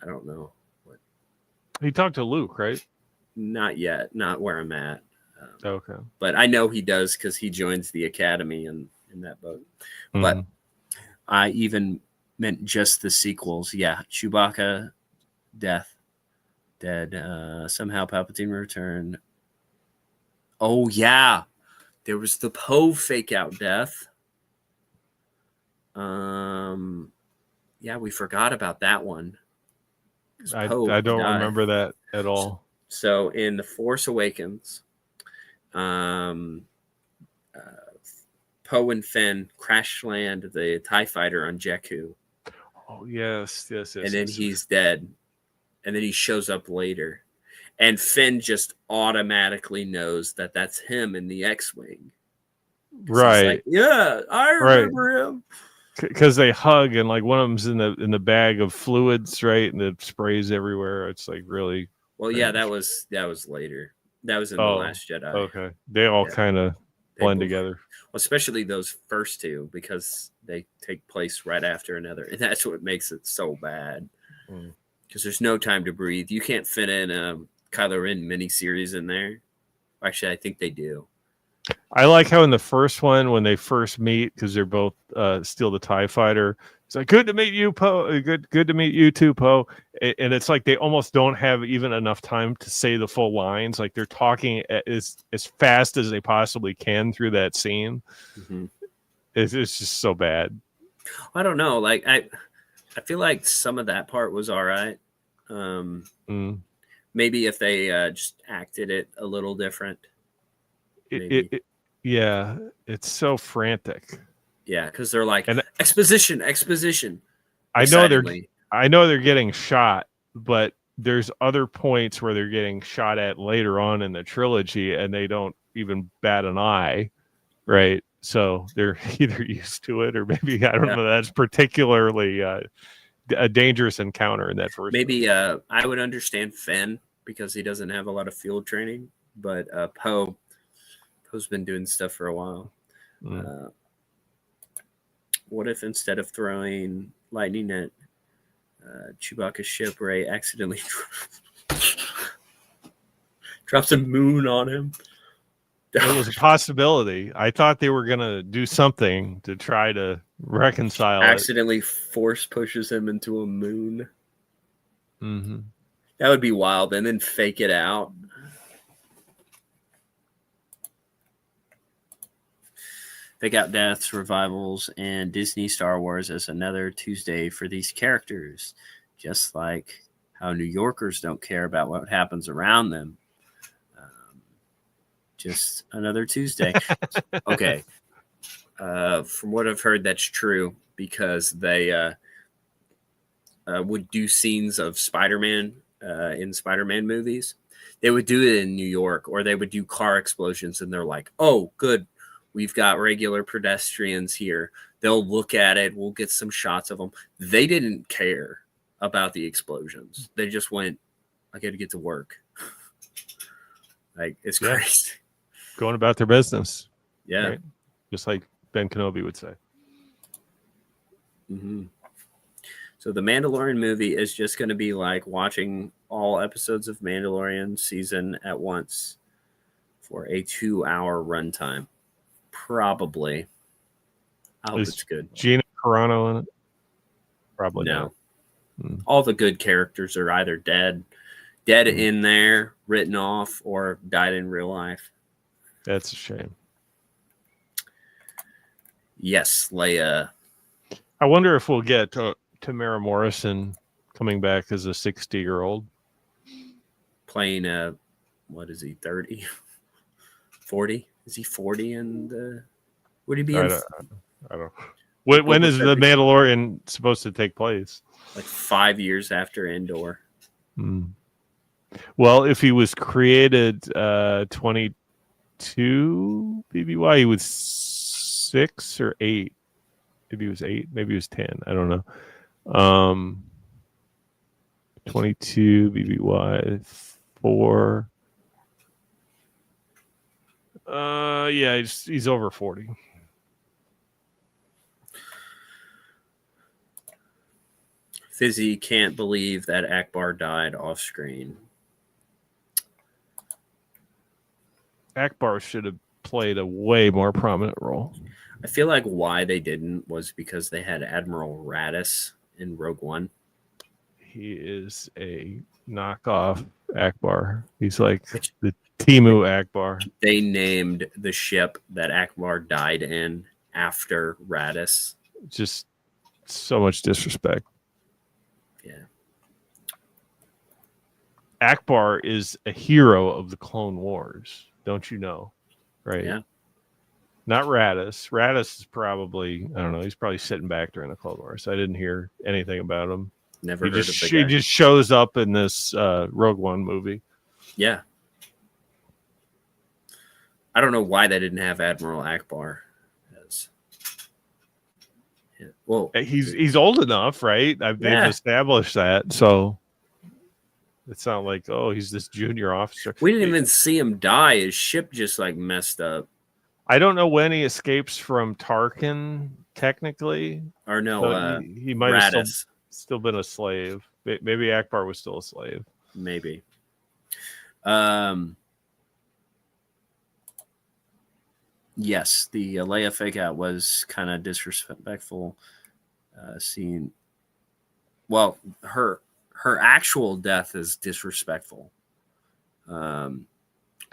I don't know what. He talked to Luke, right? Not yet. Not where I'm at. Okay. But I know he does because he joins the academy in that boat. Mm-hmm. But I even meant just the sequels. Yeah, Chewbacca, death. Dead. Somehow Palpatine returned. Oh yeah, there was the Poe fake out death. Yeah, we forgot about that one. I don't remember that at all. So in The Force Awakens, Poe and Finn crash land the TIE fighter on Jakku. Oh yes. And then he's dead. And then he shows up later. And Finn just automatically knows that that's him in the X-Wing. Right. Like, yeah, I remember him. Because they hug and like one of them's in the bag of fluids, right? And it sprays everywhere. It's like really. Well, yeah, that was later. That was in The Last Jedi. Okay. They all kind of blend together. Well, especially those first two, because they take place right after another. And that's what makes it so bad. Because there's no time to breathe. You can't fit in a Kylo Ren miniseries in there. Actually, I think they do. I like how in the first one, when they first meet, because they're both still the TIE fighter, it's like, good to meet you, Poe. Good to meet you too, Poe. And it's like they almost don't have even enough time to say the full lines. Like they're talking as fast as they possibly can through that scene. It's just so bad. I don't know. Like I feel like some of that part was all right. Maybe if they just acted it a little different. Yeah, it's so frantic. Yeah, because they're like exposition. I know they're getting shot, but there's other points where they're getting shot at later on in the trilogy, and they don't even bat an eye, right? So they're either used to it, or maybe I don't know. That's particularly a dangerous encounter in that first. Maybe I would understand Finn because he doesn't have a lot of field training, but Poe's been doing stuff for a while. What if instead of throwing lightning at Chewbacca's ship, Rey accidentally drops a moon on him? It was a possibility. I thought they were going to do something to try to reconcile accidentally force pushes him into a moon. That would be wild. And then fake it out. Fake out deaths, revivals, and Disney Star Wars as another Tuesday for these characters. Just like how New Yorkers don't care about what happens around them. Just another Tuesday. Okay. From what I've heard, that's true because they would do scenes of Spider-Man in Spider-Man movies. They would do it in New York, or they would do car explosions, and they're like, oh, good. We've got regular pedestrians here. They'll look at it. We'll get some shots of them. They didn't care about the explosions. They just went, I got to get to work. Like, it's crazy. Going about their business. Yeah. Right? Just like Ben Kenobi would say. So the Mandalorian movie is just going to be like watching all episodes of Mandalorian season at once for a 2-hour runtime. Probably. I hope it's good. Gina Carano in it? Probably no. All the good characters are either dead in there, written off, or died in real life. That's a shame. Yes, Leia. I wonder if we'll get Tamara Morrison coming back as a 60-year-old. Playing what is he, 30? 40? Is he 40 and would he be I don't know. When is The Mandalorian supposed to take place? Like 5 years after Endor. Well, if he was created 22 BBY, he was 6 or 8. Maybe he was 8. Maybe he was 10. I don't know. 22 BBY 4. Yeah, he's over 40. Fizzy can't believe that Akbar died off screen. Akbar should have played a way more prominent role. I feel like why they didn't was because they had Admiral Raddus in Rogue One. he is a knockoff Akbar. He's like Which the Timu Akbar. they named the ship that Akbar died in after Radis. Just so much disrespect. Yeah. Akbar is a hero of the Clone Wars, don't you know? Right? Yeah. Not Radis. Radis is probably, I don't know, he's probably sitting back during the Clone Wars. I didn't hear anything about him. Never He heard just, of the he guy. just shows up in this Rogue One movie. Yeah. I don't know why they didn't have Admiral Akbar. Yeah. Well, he's old enough, right? They've established that, so it's not like, oh, he's this junior officer. We didn't even see him die. His ship just like messed up. I don't know when he escapes from Tarkin, technically. Or no, so he might Radis. have still been a slave. Maybe Akbar was still a slave. Maybe. Yes, the Leia fake out was kind of disrespectful. Seeing, well, her actual death is disrespectful,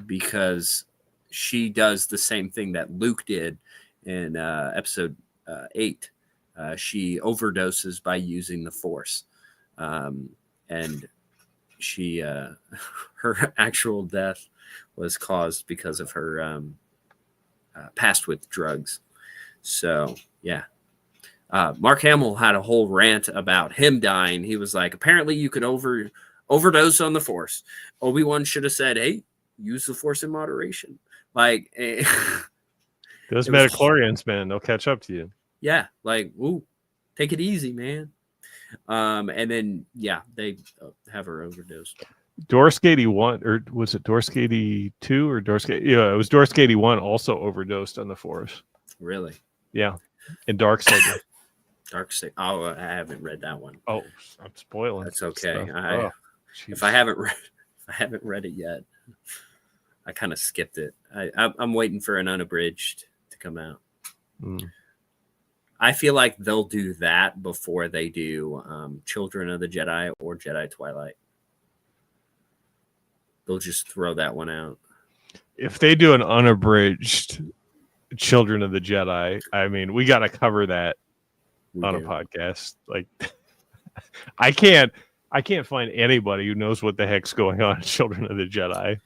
because she does the same thing that Luke did in episode 8. She overdoses by using the Force, and she her actual death was caused because of her passed with drugs. So yeah, Mark Hamill had a whole rant about him dying. He was like, apparently you could overdose on the Force. Obi-Wan should have said, hey, use the Force in moderation. Like those metachlorians, man, they'll catch up to you. Yeah, like, ooh, take it easy, man. And then yeah, they have her overdose. Dorsk 81, or was it Dorsk 82 or Dorsk? Yeah, it was Dorsk 81 also overdosed on the Force. Really? Yeah, in Darksaber. Darksaber. Oh, I haven't read that one. Oh, I'm spoiling. That's okay. If I haven't read it yet, I kind of skipped it. I'm waiting for an unabridged to come out. I feel like they'll do that before they do Children of the Jedi or Jedi Twilight. They'll just throw that one out. If they do an unabridged Children of the Jedi, I mean, we got to cover that on a podcast. Like, I can't find anybody who knows what the heck's going on in Children of the Jedi.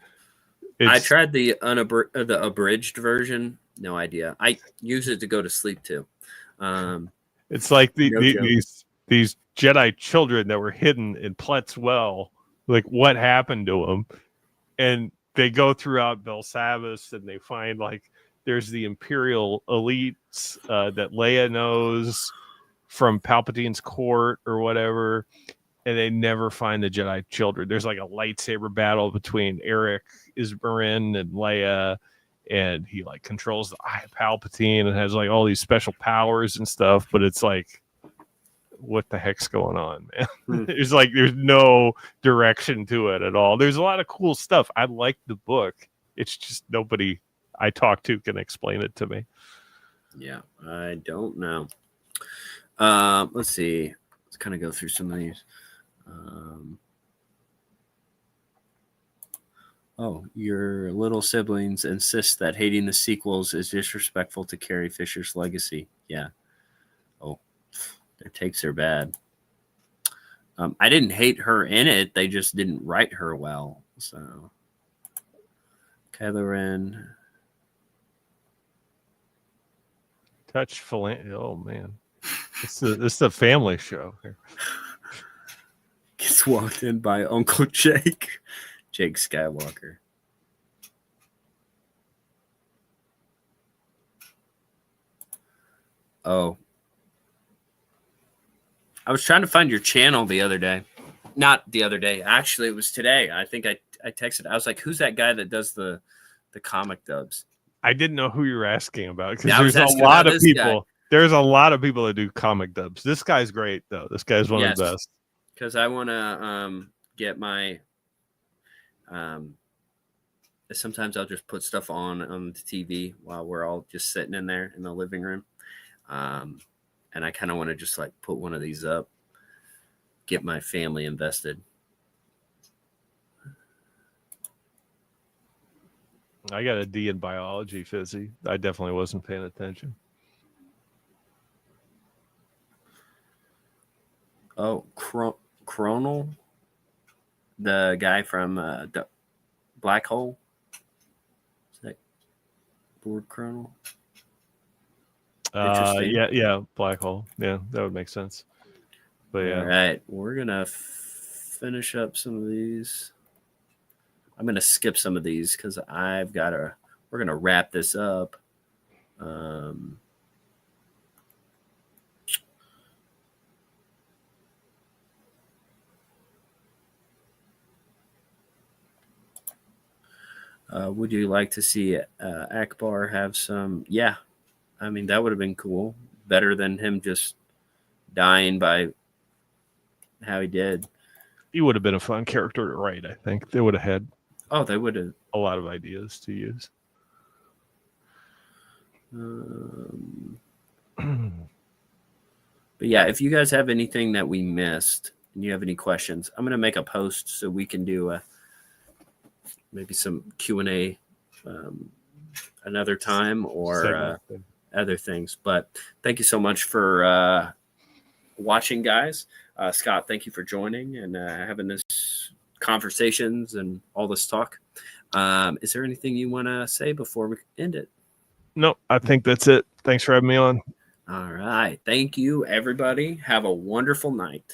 I tried the abridged version. No idea. I use it to go to sleep too. It's like these Jedi children that were hidden in Plett's Well. Like, what happened to them? And they go throughout Belsavis and they find, like, there's the Imperial elites that Leia knows from Palpatine's court or whatever, and they never find the Jedi children. There's like a lightsaber battle between Eric Ismarin and Leia, and he like controls the Eye of Palpatine and has like all these special powers and stuff, but it's like, what the heck's going on, man? There's no direction to it at all. There's a lot of cool stuff. I like the book. It's just nobody I talk to can explain it to me. Yeah, I don't know. Let's see. Let's kind of go through some of these. Your little siblings insist that hating the sequels is disrespectful to Carrie Fisher's legacy. Yeah. Oh, their takes are bad. I didn't hate her in it. They just didn't write her well. So, Kylo Ren. Touch Philan. Oh, man. This is a family show here. Gets walked in by Uncle Jake. Jake Skywalker. Oh. I was trying to find your channel the other day. Not the other day. Actually, it was today. I think I texted. I was like, who's that guy that does the comic dubs? I didn't know who you were asking about, because there's a lot of people. Guy. There's a lot of people that do comic dubs. This guy's great, though. This guy's one of the best. Because I want to get my... sometimes I'll just put stuff on the TV while we're all just sitting in there in the living room. And I kind of want to just like put one of these up. get my family invested. I got a D in biology, Fizzy. I definitely wasn't paying attention. Oh, Chronal, the guy from the Black Hole. Is that Lord Chronal? Interesting. Yeah, black hole. Yeah, that would make sense. But yeah. All right, we're gonna finish up some of these. I'm gonna skip some of these because I've got to. We're gonna wrap this up. Would you like to see Akbar have some? Yeah, I mean that would have been cool. Better than him just dying by how he did. He would have been a fun character to write. I think they would have had. Oh, they would have a lot of ideas to use. But yeah, if you guys have anything that we missed and you have any questions, I'm going to make a post so we can do maybe some Q&A another time or other things. But thank you so much for watching, guys. Scott, thank you for joining and having this conversations and all this talk. Is there anything you want to say before we end it? No, I think that's it. Thanks for having me on. All right. Thank you, everybody. Have a wonderful night.